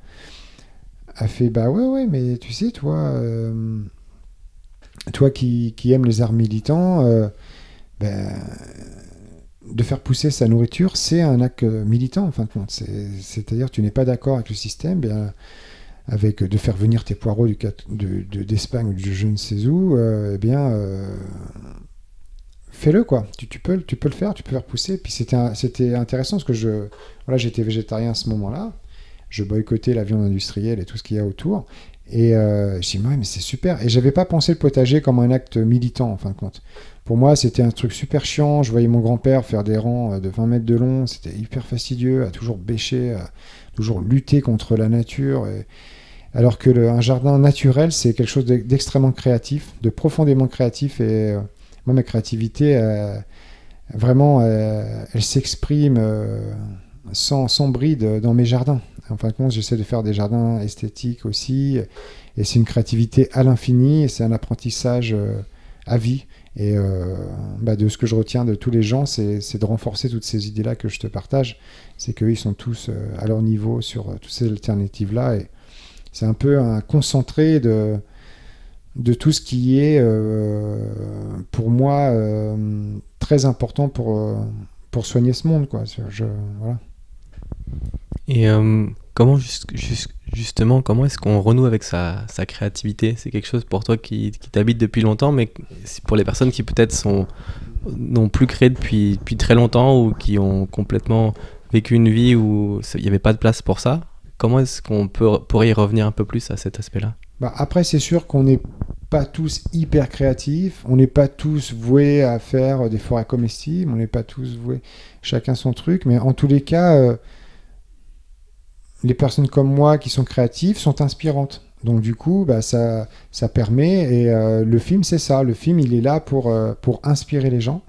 Elle fait, ouais, mais tu sais, toi qui aimes les arts militants, de faire pousser sa nourriture, c'est un acte militant, en fin de compte. C'est-à-dire que tu n'es pas d'accord avec le système, avec de faire venir tes poireaux d'Espagne ou de je ne sais où, fais-le, quoi. Tu peux le faire, tu peux faire pousser. Puis c'était intéressant parce que j'étais végétarien à ce moment-là. Je boycottais la viande industrielle et tout ce qu'il y a autour. Et je dis, mais c'est super. Et j'avais pas pensé le potager comme un acte militant, en fin de compte. Pour moi, c'était un truc super chiant. Je voyais mon grand-père faire des rangs de 20 mètres de long. C'était hyper fastidieux, à toujours bêcher, à toujours lutter contre la nature. Alors que un jardin naturel, c'est quelque chose d'extrêmement créatif, de profondément créatif. Et moi, ma créativité, vraiment, elle s'exprime sans bride dans mes jardins. En fin de compte, j'essaie de faire des jardins esthétiques aussi. Et c'est une créativité à l'infini. Et c'est un apprentissage à vie. Et de ce que je retiens de tous les gens, c'est de renforcer toutes ces idées-là que je te partage. C'est qu'eux, ils sont tous à leur niveau sur toutes ces alternatives-là. Et c'est un peu un concentré de tout ce qui est, pour moi, très important pour soigner ce monde, quoi. Voilà. Et justement, comment est-ce qu'on renoue avec sa créativité? C'est quelque chose pour toi qui t'habite depuis longtemps, mais pour les personnes qui peut-être n'ont plus créé depuis très longtemps ou qui ont complètement vécu une vie où il n'y avait pas de place pour ça, comment est-ce qu'on pourrait y revenir un peu plus à cet aspect-là? Après, c'est sûr qu'on n'est pas tous hyper créatifs, on n'est pas tous voués à faire des forêts comestibles, on n'est pas tous voués chacun son truc, mais en tous les cas, les personnes comme moi qui sont créatives sont inspirantes. Donc du coup, ça permet, et le film, c'est ça. Le film, il est là pour inspirer les gens.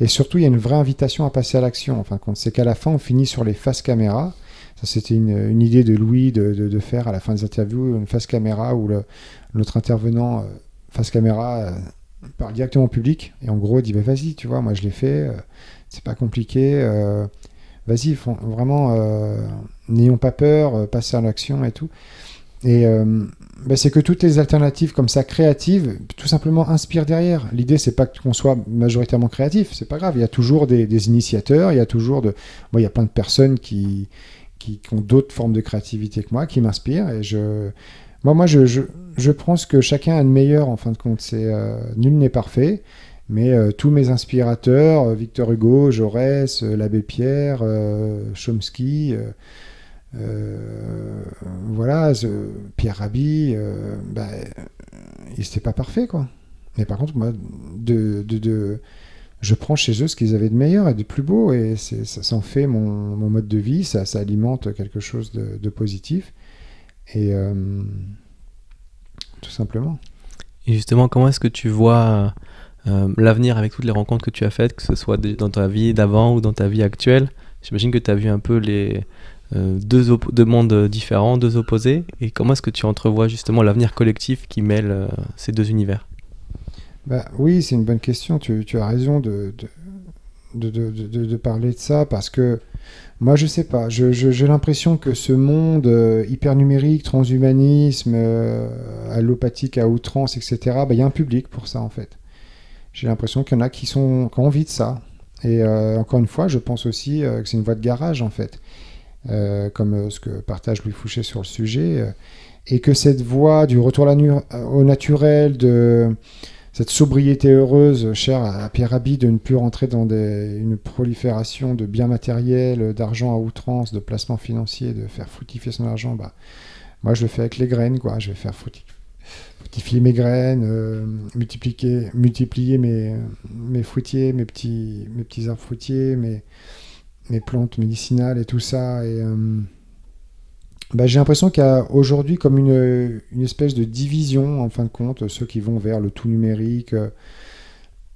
Et surtout, il y a une vraie invitation à passer à l'action. En fin de compte, c'est qu'à la fin, on finit sur les faces caméra. Ça, c'était une idée de Louis de faire à la fin des interviews, une face caméra où notre intervenant face caméra parle directement au public. Et en gros, il dit, vas-y, tu vois, moi je l'ai fait, c'est pas compliqué. Vas-y, vraiment, n'ayons pas peur, passez à l'action et tout. Et c'est que toutes les alternatives comme ça, créatives, tout simplement inspirent derrière. L'idée, c'est pas qu'on soit majoritairement créatif, c'est pas grave. Il y a toujours des initiateurs, il y a toujours il y a plein de personnes qui ont d'autres formes de créativité que moi, qui m'inspirent. Et moi, je pense que chacun a le meilleur, en fin de compte. Nul n'est parfait. Mais tous mes inspirateurs, Victor Hugo, Jaurès, l'abbé Pierre, Chomsky, voilà, Pierre Rabhi, ils n'étaient pas parfaits, quoi. Mais par contre, moi, je prends chez eux ce qu'ils avaient de meilleur et de plus beau, et ça en fait mon mode de vie, ça alimente quelque chose de positif, et tout simplement. Et justement, comment est-ce que tu vois l'avenir avec toutes les rencontres que tu as faites, que ce soit dans ta vie d'avant ou dans ta vie actuelle? J'imagine que tu as vu un peu les deux mondes différents, deux opposés. Et comment est-ce que tu entrevois justement l'avenir collectif qui mêle ces deux univers? Oui, c'est une bonne question. Tu as raison de parler de ça, parce que moi, je sais pas. J'ai l'impression que ce monde hyper numérique, transhumanisme, allopathique à outrance, etc., il y a un public pour ça, en fait. J'ai l'impression qu'il y en a qui ont envie de ça. Et encore une fois, je pense aussi que c'est une voie de garage, en fait. Comme ce que partage Louis Fouché sur le sujet. Et que cette voie du retour au naturel, de cette sobriété heureuse, chère à Pierre Rabhi, de ne plus rentrer dans une prolifération de biens matériels, d'argent à outrance, de placements financiers, de faire fructifier son argent, moi je le fais avec les graines, quoi. Je vais faire fructifier mes graines, multiplier mes fruitiers, mes petits arbres fruitiers, mes plantes médicinales et tout ça. Et j'ai l'impression qu'il y a aujourd'hui comme une espèce de division, en fin de compte, ceux qui vont vers le tout numérique,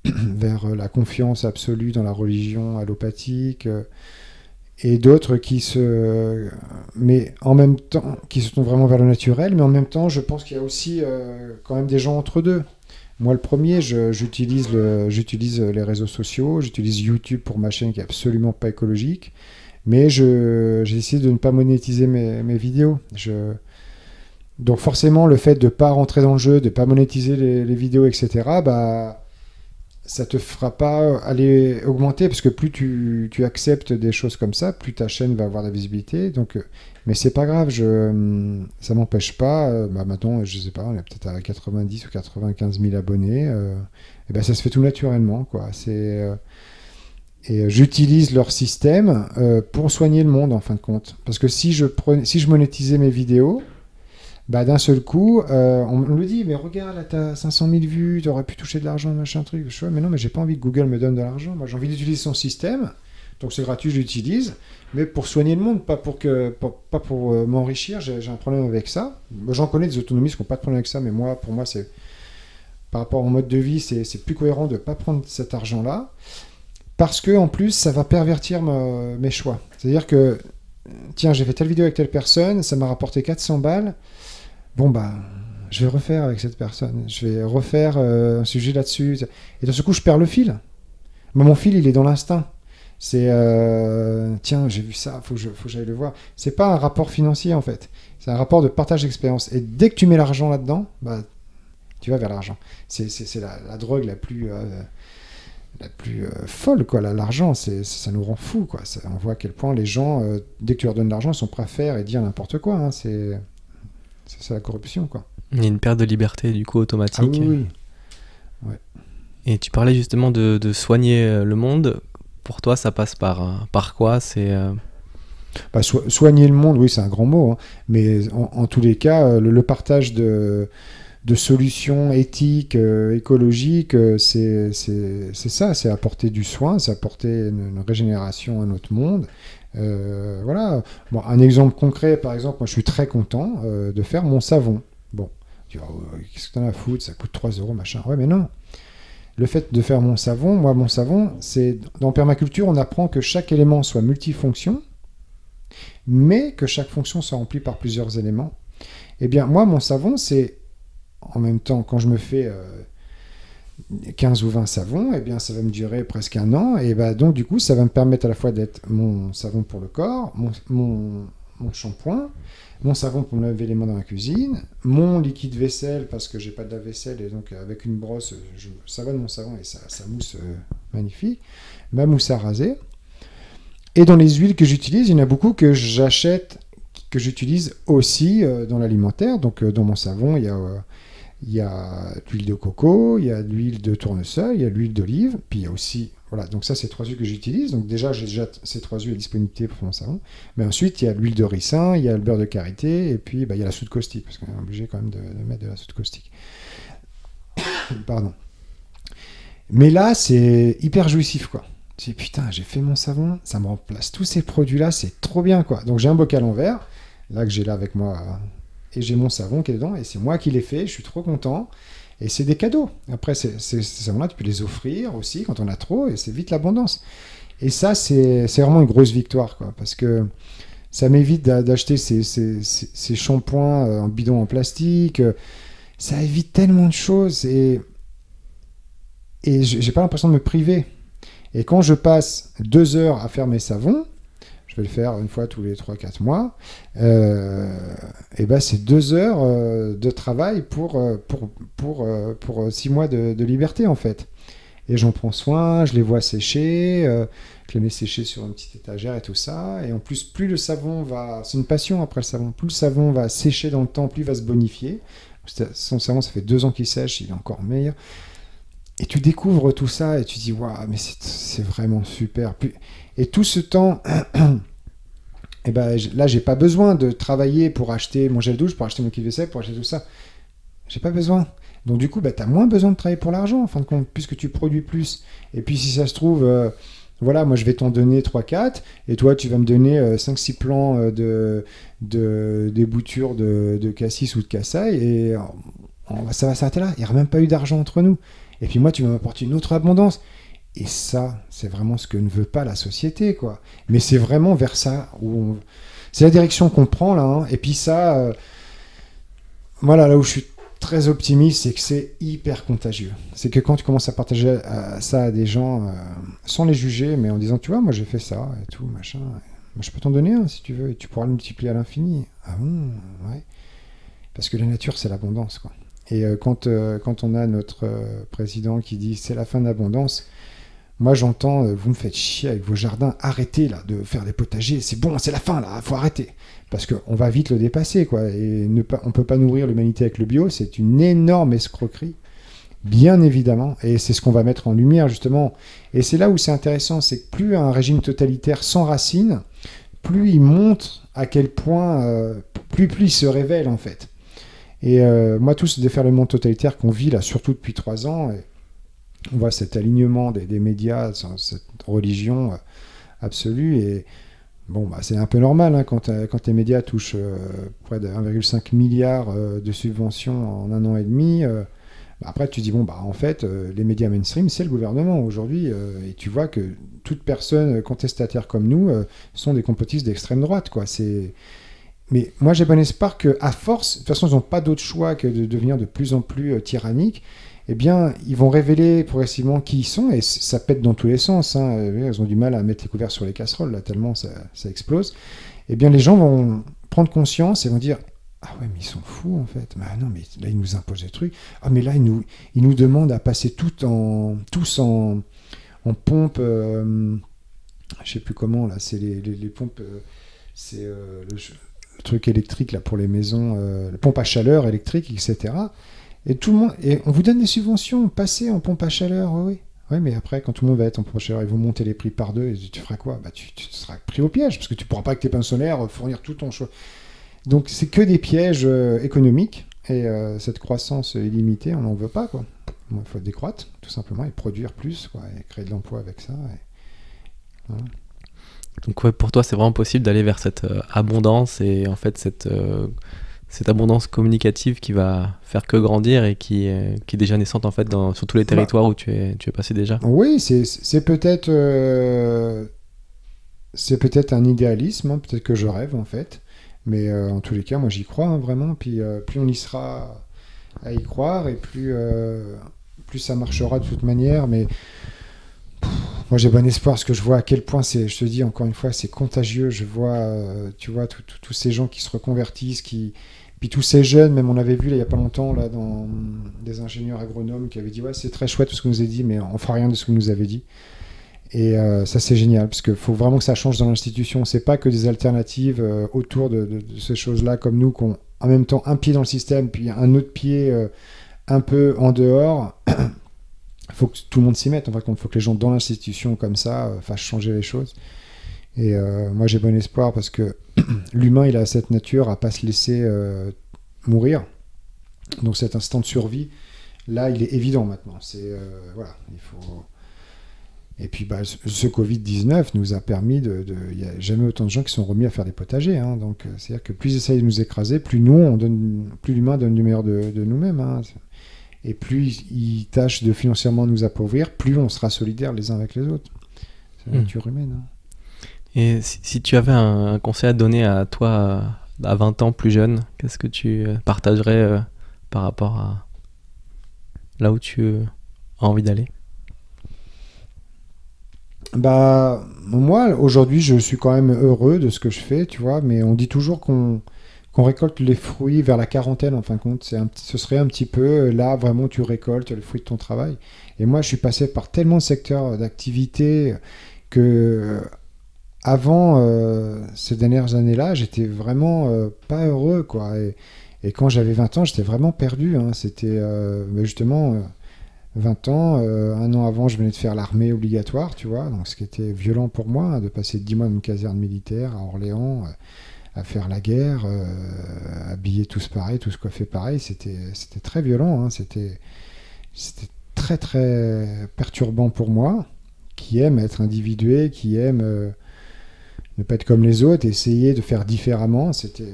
vers la confiance absolue dans la religion allopathique, et d'autres mais en même temps, qui se tournent vraiment vers le naturel, mais en même temps, je pense qu'il y a aussi quand même des gens entre deux. Moi, le premier, j'utilise les réseaux sociaux, j'utilise YouTube pour ma chaîne qui est absolument pas écologique, mais j'ai essayé de ne pas monétiser mes vidéos. Donc forcément, le fait de ne pas rentrer dans le jeu, de ne pas monétiser les vidéos, etc., ça te fera pas aller augmenter, parce que plus tu acceptes des choses comme ça, plus ta chaîne va avoir de la visibilité. Donc, mais c'est pas grave, ça m'empêche pas. Maintenant, je sais pas, on est peut-être à 90 ou 95 000 abonnés. Et ça se fait tout naturellement, quoi. Et j'utilise leur système pour soigner le monde, en fin de compte. Parce que si je monétisais mes vidéos, d'un seul coup, on me dit, mais regarde, là, t'as 500 000 vues, t'aurais pu toucher de l'argent, machin truc. Mais non, mais j'ai pas envie que Google me donne de l'argent. Moi, j'ai envie d'utiliser son système, Donc c'est gratuit, j'utilise, mais pour soigner le monde, pas pour m'enrichir. J'ai un problème avec ça. J'en connais des autonomistes qui n'ont pas de problème avec ça, mais pour moi, c'est par rapport au mode de vie, c'est plus cohérent de ne pas prendre cet argent-là, parce que en plus, ça va pervertir mes choix. C'est-à-dire que, tiens, j'ai fait telle vidéo avec telle personne, ça m'a rapporté 400 balles. Bon, bah, je vais refaire avec cette personne. Je vais refaire un sujet là-dessus. Et d'un seul coup, je perds le fil. Mais mon fil, il est dans l'instinct. C'est, tiens, j'ai vu ça, faut que j'aille le voir. C'est pas un rapport financier, en fait. C'est un rapport de partage d'expérience. Et dès que tu mets l'argent là-dedans, bah, tu vas vers l'argent. C'est la drogue la plus folle, quoi. L'argent, ça nous rend fous, quoi. On voit à quel point les gens, dès que tu leur donnes de l'argent, ils sont prêts à faire et dire n'importe quoi. Hein. C'est la corruption, quoi. Il y a une perte de liberté, du coup, automatique. Ah oui. Ouais. Et tu parlais justement de soigner le monde. Pour toi, ça passe par quoi? Bah, soigner le monde, oui, c'est un grand mot. Hein. Mais en tous les cas, le partage de solutions éthiques, écologiques, c'est ça, c'est apporter du soin, c'est apporter une régénération à notre monde. Voilà. Bon, un exemple concret, par exemple, moi je suis très content de faire mon savon. Bon, tu vois, qu'est-ce que t'en as à foutre, ça coûte 3 €, machin. Ouais, mais non. Le fait de faire mon savon, c'est dans permaculture, on apprend que chaque élément soit multifonction, mais que chaque fonction soit remplie par plusieurs éléments. Eh bien, moi, mon savon, c'est en même temps, quand je me fais 15 ou 20 savons, eh bien, ça va me durer presque 1 an. Et bah, donc, du coup, ça va me permettre à la fois d'être mon savon pour le corps, mon shampoing, mon savon pour me laver les mains dans la cuisine, mon liquide vaisselle, parce que j'ai pas de lave-vaisselle, et donc avec une brosse, je savonne mon savon et ça mousse magnifique, ma mousse à raser. Et dans les huiles que j'utilise, il y en a beaucoup que j'achète, que j'utilise aussi dans l'alimentaire. Donc, dans mon savon, il y a de l'huile de coco, il y a de l'huile de tournesol, il y a de l'huile d'olive, puis il y a aussi... Voilà, donc ça, c'est 3 huiles que j'utilise. Donc déjà, j'ai ces 3 huiles à disponibilité pour mon savon. Mais ensuite, il y a l'huile de ricin, il y a le beurre de karité, et puis il y a la soude caustique, parce qu'on est obligé quand même de mettre de la soude caustique. Pardon. Mais là, c'est hyper jouissif, quoi. Tu dis, putain, j'ai fait mon savon, ça me remplace tous ces produits-là, c'est trop bien, quoi. Donc j'ai un bocal en verre, là que j'ai là avec moi, et j'ai mon savon qui est dedans, et c'est moi qui l'ai fait, je suis trop content. Et c'est des cadeaux. Après, ces savons-là, tu peux les offrir aussi quand on a trop, et c'est vite l'abondance. Et ça, c'est vraiment une grosse victoire, quoi, parce que ça m'évite d'acheter ces shampoings en bidon en plastique. Ça évite tellement de choses, et j'ai pas l'impression de me priver. Et quand je passe 2 heures à faire mes savons, je vais le faire une fois tous les 3-4 mois, et ben c'est 2 heures de travail pour 6 mois de liberté, en fait. Et j'en prends soin, je les vois sécher, je les mets sécher sur une petite étagère et tout ça. Et en plus, plus le savon va... C'est une passion après le savon. Plus le savon va sécher dans le temps, plus il va se bonifier. Son savon, ça fait 2 ans qu'il sèche, il est encore meilleur. Et tu découvres tout ça et tu dis, waouh, mais c'est vraiment super. Et tout ce temps, et ben, là, j'ai pas besoin de travailler pour acheter mon gel douche, pour acheter mon kit vaisselle, pour acheter tout ça. J'ai pas besoin. Donc du coup, tu as moins besoin de travailler pour l'argent, en fin de compte, puisque tu produis plus. Et puis si ça se trouve, voilà, moi je vais t'en donner 3-4, et toi tu vas me donner 5-6 plants des boutures de cassis ou de cassaille, et ça va s'arrêter là. Il n'y aura même pas eu d'argent entre nous. Et puis moi, tu vas m'apporter une autre abondance. Et ça, c'est vraiment ce que ne veut pas la société, quoi. Mais c'est vraiment vers ça où c'est la direction qu'on prend, là. Hein. Et puis ça, voilà, là où je suis très optimiste, c'est que c'est hyper contagieux. C'est que quand tu commences à partager ça à des gens, sans les juger, mais en disant, tu vois, moi j'ai fait ça et tout, machin. Moi, je peux t'en donner un si tu veux, et tu pourras le multiplier à l'infini. Ah bon, ouais. Parce que la nature, c'est l'abondance, quoi. Et quand on a notre président qui dit c'est la fin de l'abondance, moi j'entends vous me faites chier avec vos jardins, arrêtez là de faire des potagers, c'est bon, c'est la fin là, faut arrêter. Parce qu'on va vite le dépasser, quoi. Et on ne peut pas nourrir l'humanité avec le bio, c'est une énorme escroquerie, bien évidemment. Et c'est ce qu'on va mettre en lumière justement. Et c'est là où c'est intéressant, c'est que plus un régime totalitaire s'enracine, plus il montre à quel point, plus il se révèle en fait. Et moi, tout ce déferlement totalitaire qu'on vit là, surtout depuis 3 ans, et on voit cet alignement des médias, cette religion absolue. Et bon, c'est un peu normal hein, quand les médias touchent près de 1,5 milliard de subventions en un an et demi. Après, tu dis, bon, en fait, les médias mainstream, c'est le gouvernement aujourd'hui. Et tu vois que toute personne contestataire comme nous sont des complotistes d'extrême droite, quoi. Mais moi, j'ai bon espoir qu'à force, de toute façon, ils n'ont pas d'autre choix que de devenir de plus en plus tyranniques. Eh bien, ils vont révéler progressivement qui ils sont, et ça pète dans tous les sens. Hein. Ils ont du mal à mettre les couverts sur les casseroles, là, tellement ça explose. Eh bien, les gens vont prendre conscience et vont dire « Ah ouais, mais ils sont fous, en fait. Bah non, mais là, ils nous imposent des trucs. Ah, mais là, ils nous demandent à passer tous en pompe... je sais plus comment, là, c'est les pompes... c'est le truc électrique, là, pour les maisons, la pompe à chaleur électrique, etc. » Et tout le monde, et on vous donne des subventions, passez en pompe à chaleur, oui. Oui, mais après, quand tout le monde va être en pompe à chaleur, ils vont monter les prix par deux, et tu feras quoi? Tu seras pris au piège, parce que tu ne pourras pas, avec tes panneaux solaires, fournir tout ton choix. Donc, c'est que des pièges économiques, et cette croissance illimitée, on n'en veut pas, quoi. Il faut décroître, tout simplement, et produire plus, quoi, et créer de l'emploi avec ça. Voilà. Donc, ouais, pour toi, c'est vraiment possible d'aller vers cette abondance, et en fait, cette abondance communicative qui va faire que grandir et qui est déjà naissante en fait sur tous les territoires où tu es passé déjà. Oui, c'est peut-être un idéalisme, hein, peut-être que je rêve en fait, mais en tous les cas, moi j'y crois hein, vraiment. Puis plus on y sera à y croire et plus ça marchera de toute manière. Mais moi j'ai bon espoir parce que je vois à quel point je te dis encore une fois, c'est contagieux. Je vois, tu vois, tous ces gens qui se reconvertissent, puis tous ces jeunes, même on avait vu là, il n'y a pas longtemps là, dans des ingénieurs agronomes qui avaient dit ouais c'est très chouette tout ce que vous avez dit, mais on fera rien de ce que vous nous avez dit. Et ça c'est génial, parce qu'il faut vraiment que ça change dans l'institution. C'est pas que des alternatives autour de ces choses-là comme nous, qui ont en même temps un pied dans le système, puis un autre pied un peu en dehors. Il faut que tout le monde s'y mette, en fait, il faut que les gens dans l'institution comme ça fassent changer les choses. Et moi j'ai bon espoir parce que l'humain il a cette nature à pas se laisser mourir. Donc cet instant de survie, là il est évident maintenant. Voilà, il faut. Et puis ce Covid-19 nous a permis il n'y a jamais autant de gens qui sont remis à faire des potagers. Hein. Donc c'est-à-dire que plus ils essayent de nous écraser, plus l'humain donne du meilleur de nous-mêmes. Hein. Et plus il tâche de financièrement nous appauvrir, plus on sera solidaires les uns avec les autres. C'est la nature humaine. Hein. Et si tu avais un conseil à donner à toi à 20 ans plus jeune, qu'est-ce que tu partagerais par rapport à là où tu as envie d'aller? Moi, aujourd'hui, je suis quand même heureux de ce que je fais, tu vois, mais on dit toujours qu'on récolte les fruits vers la quarantaine, en fin de compte. Ce serait un petit peu, là, vraiment, tu récoltes le fruit de ton travail. Et moi, je suis passé par tellement de secteurs d'activité que... Avant ces dernières années-là, j'étais vraiment pas heureux, quoi. Et quand j'avais 20 ans, j'étais vraiment perdu. Hein. C'était justement 20 ans. Un an avant, je venais de faire l'armée obligatoire, tu vois. Donc, ce qui était violent pour moi, hein, de passer 10 mois dans une caserne militaire à Orléans, à faire la guerre, habiller tous pareil, tous coiffés pareil. C'était très violent. Hein. C'était très, très perturbant pour moi, qui aime être individué, qui aime... ne pas être comme les autres, essayer de faire différemment. J'étais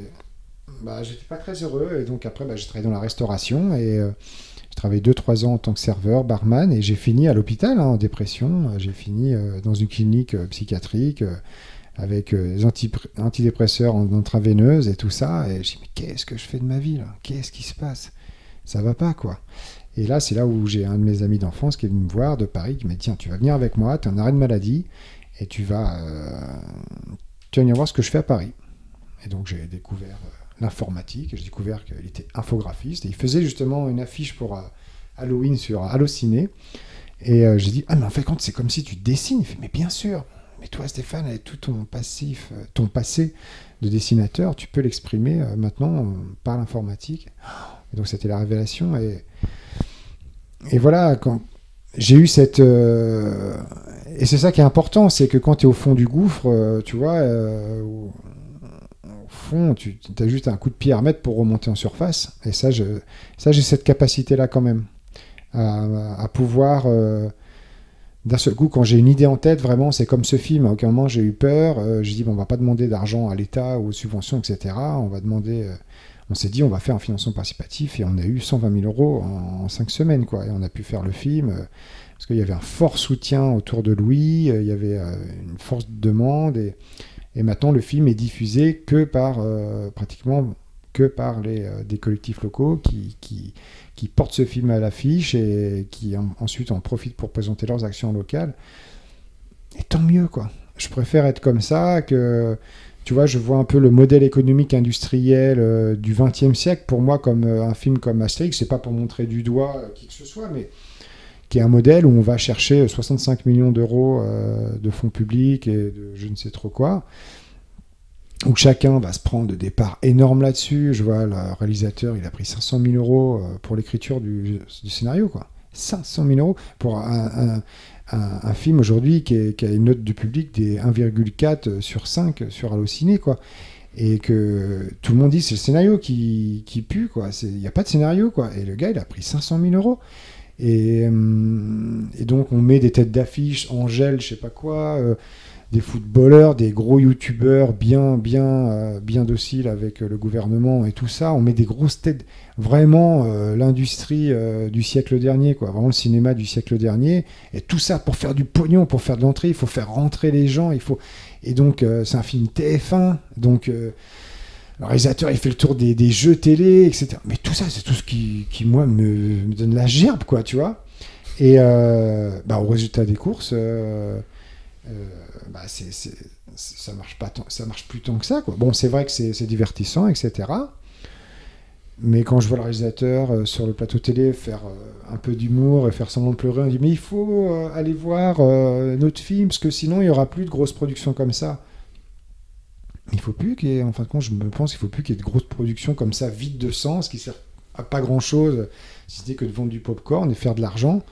pas très heureux, et donc après j'ai travaillé dans la restauration, et j'ai travaillé 2-3 ans en tant que serveur, barman, et j'ai fini à l'hôpital en dépression. J'ai fini dans une clinique psychiatrique avec des antidépresseurs en intraveineuse et tout ça, et je me dis mais qu'est-ce que je fais de ma vie là? Qu'est-ce qui se passe? Ça va pas, quoi. Et là c'est là où j'ai un de mes amis d'enfance qui est venu me voir de Paris, qui m'a dit tiens, tu vas venir avec moi, tu as un arrêt de maladie, et tu vas venir voir ce que je fais à Paris. Et donc j'ai découvert l'informatique, j'ai découvert qu'il était infographiste, et il faisait justement une affiche pour Halloween sur Allociné. Et j'ai dit, ah mais en fait quand c'est comme si tu dessines. Il fait, mais bien sûr, mais toi Stéphane, avec tout ton passé de dessinateur, tu peux l'exprimer maintenant par l'informatique. Et donc c'était la révélation. Et voilà, quand j'ai eu cette... et c'est ça qui est important, c'est que quand tu es au fond du gouffre, tu vois, au fond, tu as juste un coup de pied à remettre pour remonter en surface. Et ça, j'ai cette capacité-là quand même, à pouvoir d'un seul coup, quand j'ai une idée en tête, vraiment, c'est comme ce film. À aucun moment, j'ai eu peur. J'ai dit, bon, on va pas demander d'argent à l'État ou aux subventions, etc. On s'est dit, on va faire un financement participatif et on a eu 120 000 euros en 5 semaines, quoi. Et on a pu faire le film parce qu'il y avait un fort soutien autour de Louis, il y avait une forte demande et maintenant le film est diffusé que par pratiquement que par des collectifs locaux qui portent ce film à l'affiche et qui ensuite en profitent pour présenter leurs actions locales. Et tant mieux, quoi. Je préfère être comme ça que... Tu vois, je vois un peu le modèle économique industriel du XXe siècle, pour moi, comme un film comme Astérix. C'est pas pour montrer du doigt qui que ce soit, mais qui est un modèle où on va chercher 65 millions d'euros de fonds publics et de je ne sais trop quoi, où chacun va se prendre des parts énormes là-dessus. Je vois le réalisateur, il a pris 500 000 euros pour l'écriture du scénario, quoi. 500 000 euros pour un film aujourd'hui qui a une note du public des 1,4 sur 5 sur Allociné, quoi. Et que tout le monde dit c'est le scénario qui pue, quoi. Il n'y a pas de scénario, quoi. Et le gars, il a pris 500 000 euros. Et donc, on met des têtes d'affiche, Angèle, je sais pas quoi, des footballeurs, des gros youtubeurs bien dociles avec le gouvernement et tout ça. On met des grosses têtes, vraiment l'industrie du siècle dernier, quoi. Vraiment le cinéma du siècle dernier. Et tout ça pour faire du pognon, pour faire de l'entrée, il faut faire rentrer les gens. Et donc, c'est un film TF1. Donc, le réalisateur, il fait le tour des jeux télé, etc. Mais tout ça, c'est tout ce qui moi, me donne la gerbe, quoi, tu vois. Et au résultat des courses... ça marche plus tant que ça, quoi. Bon, c'est vrai que c'est divertissant, etc. Mais quand je vois le réalisateur sur le plateau télé faire un peu d'humour et faire semblant de pleurer, on dit mais il faut aller voir notre film parce que sinon il y aura plus de grosses productions comme ça. Il faut plus qu'il y ait, en fin de compte, je me pense qu'il faut plus qu'il y ait de grosses productions comme ça vides de sens qui servent à pas grand chose si ce n'est que de vendre du popcorn et faire de l'argent.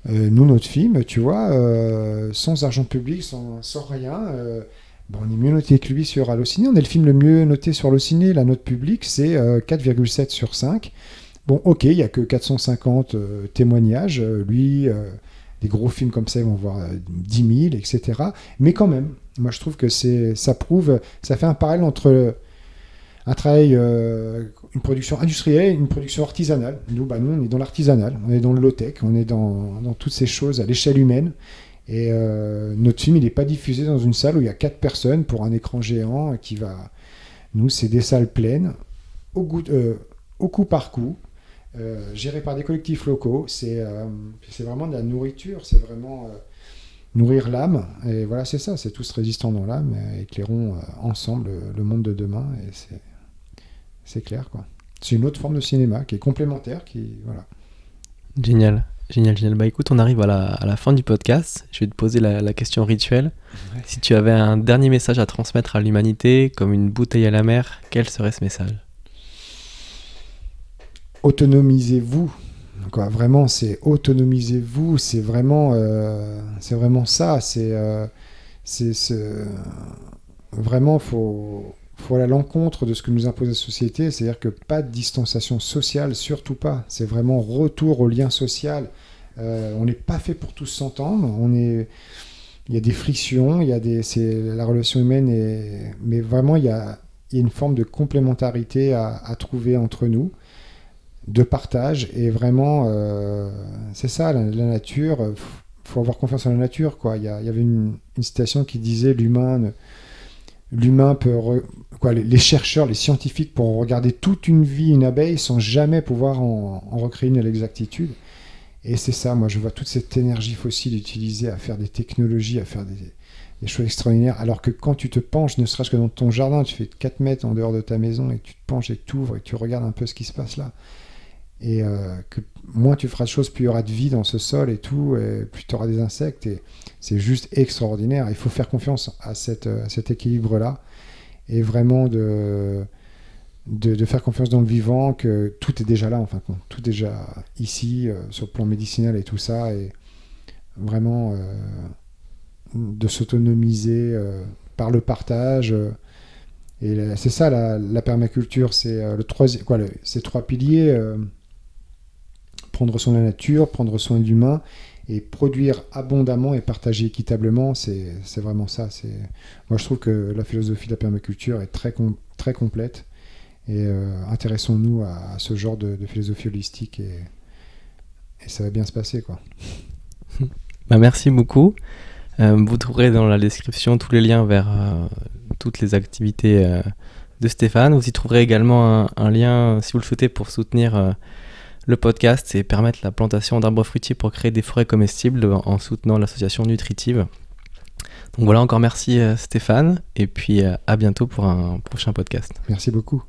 Nous, notre film, tu vois, sans argent public, sans rien, on est mieux noté que lui sur Allociné. On est le film le mieux noté sur Allociné. La note publique, c'est 4,7 sur 5. Bon, ok, il n'y a que 450 témoignages. Lui, des gros films comme ça, ils vont voir 10 000, etc. Mais quand même, moi, je trouve que ça fait un parallèle entre... un travail, une production industrielle et une production artisanale. Nous, on est dans l'artisanal, on est dans le low-tech, on est dans toutes ces choses à l'échelle humaine. Et notre film, il n'est pas diffusé dans une salle où il y a 4 personnes pour un écran géant qui va... Nous, c'est des salles pleines, au coup par coup, gérées par des collectifs locaux. C'est vraiment de la nourriture, c'est vraiment... nourrir l'âme, et voilà, c'est ça, c'est tous résistants dans l'âme, et éclairons ensemble le monde de demain, et c'est clair, quoi. C'est une autre forme de cinéma qui est complémentaire, voilà. Génial. Bah écoute, on arrive à la fin du podcast. Je vais te poser la question rituelle. Ouais. Si tu avais un dernier message à transmettre à l'humanité, comme une bouteille à la mer, quel serait ce message ? Autonomisez-vous. Quoi, vraiment, c'est autonomisez-vous. C'est vraiment ça. Vraiment, faut aller à l'encontre de ce que nous impose la société. C'est-à-dire que pas de distanciation sociale, surtout pas. C'est vraiment retour au lien social. On n'est pas fait pour tous s'entendre. Il y a des frictions, la relation humaine, mais vraiment il y a une forme de complémentarité à trouver entre nous, de partage, et vraiment c'est ça la nature. Faut avoir confiance en la nature, quoi. Il y avait une citation qui disait l'humain peut les chercheurs, les scientifiques pourront regarder toute une vie une abeille sans jamais pouvoir en recréer une à l'exactitude. Et c'est ça, moi je vois toute cette énergie fossile utilisée à faire des technologies, à faire des choses extraordinaires, alors que quand tu te penches, ne serait-ce que dans ton jardin, tu fais 4 mètres en dehors de ta maison et que tu te penches et que tu ouvres et que tu regardes un peu ce qui se passe là. Et que moins tu feras de choses, plus il y aura de vie dans ce sol et tout, et plus tu auras des insectes, et c'est juste extraordinaire. Il faut faire confiance à cet équilibre-là, et vraiment de faire confiance dans le vivant, que tout est déjà là, en fin de compte. Tout est déjà ici, sur le plan médicinal et tout ça, et vraiment de s'autonomiser par le partage. Et c'est ça la permaculture, c'est ces 3 piliers, prendre soin de la nature, prendre soin de l'humain, Et produire abondamment et partager équitablement, c'est vraiment ça. Moi, je trouve que la philosophie de la permaculture est très complète. Et intéressons-nous à ce genre de philosophie holistique et ça va bien se passer, quoi. Merci beaucoup. Vous trouverez dans la description tous les liens vers toutes les activités de Stéphane. Vous y trouverez également un lien, si vous le souhaitez, pour soutenir le podcast et permettre la plantation d'arbres fruitiers pour créer des forêts comestibles en soutenant l'association Nutritive. Donc voilà, encore merci Stéphane, et puis à bientôt pour un prochain podcast. Merci beaucoup.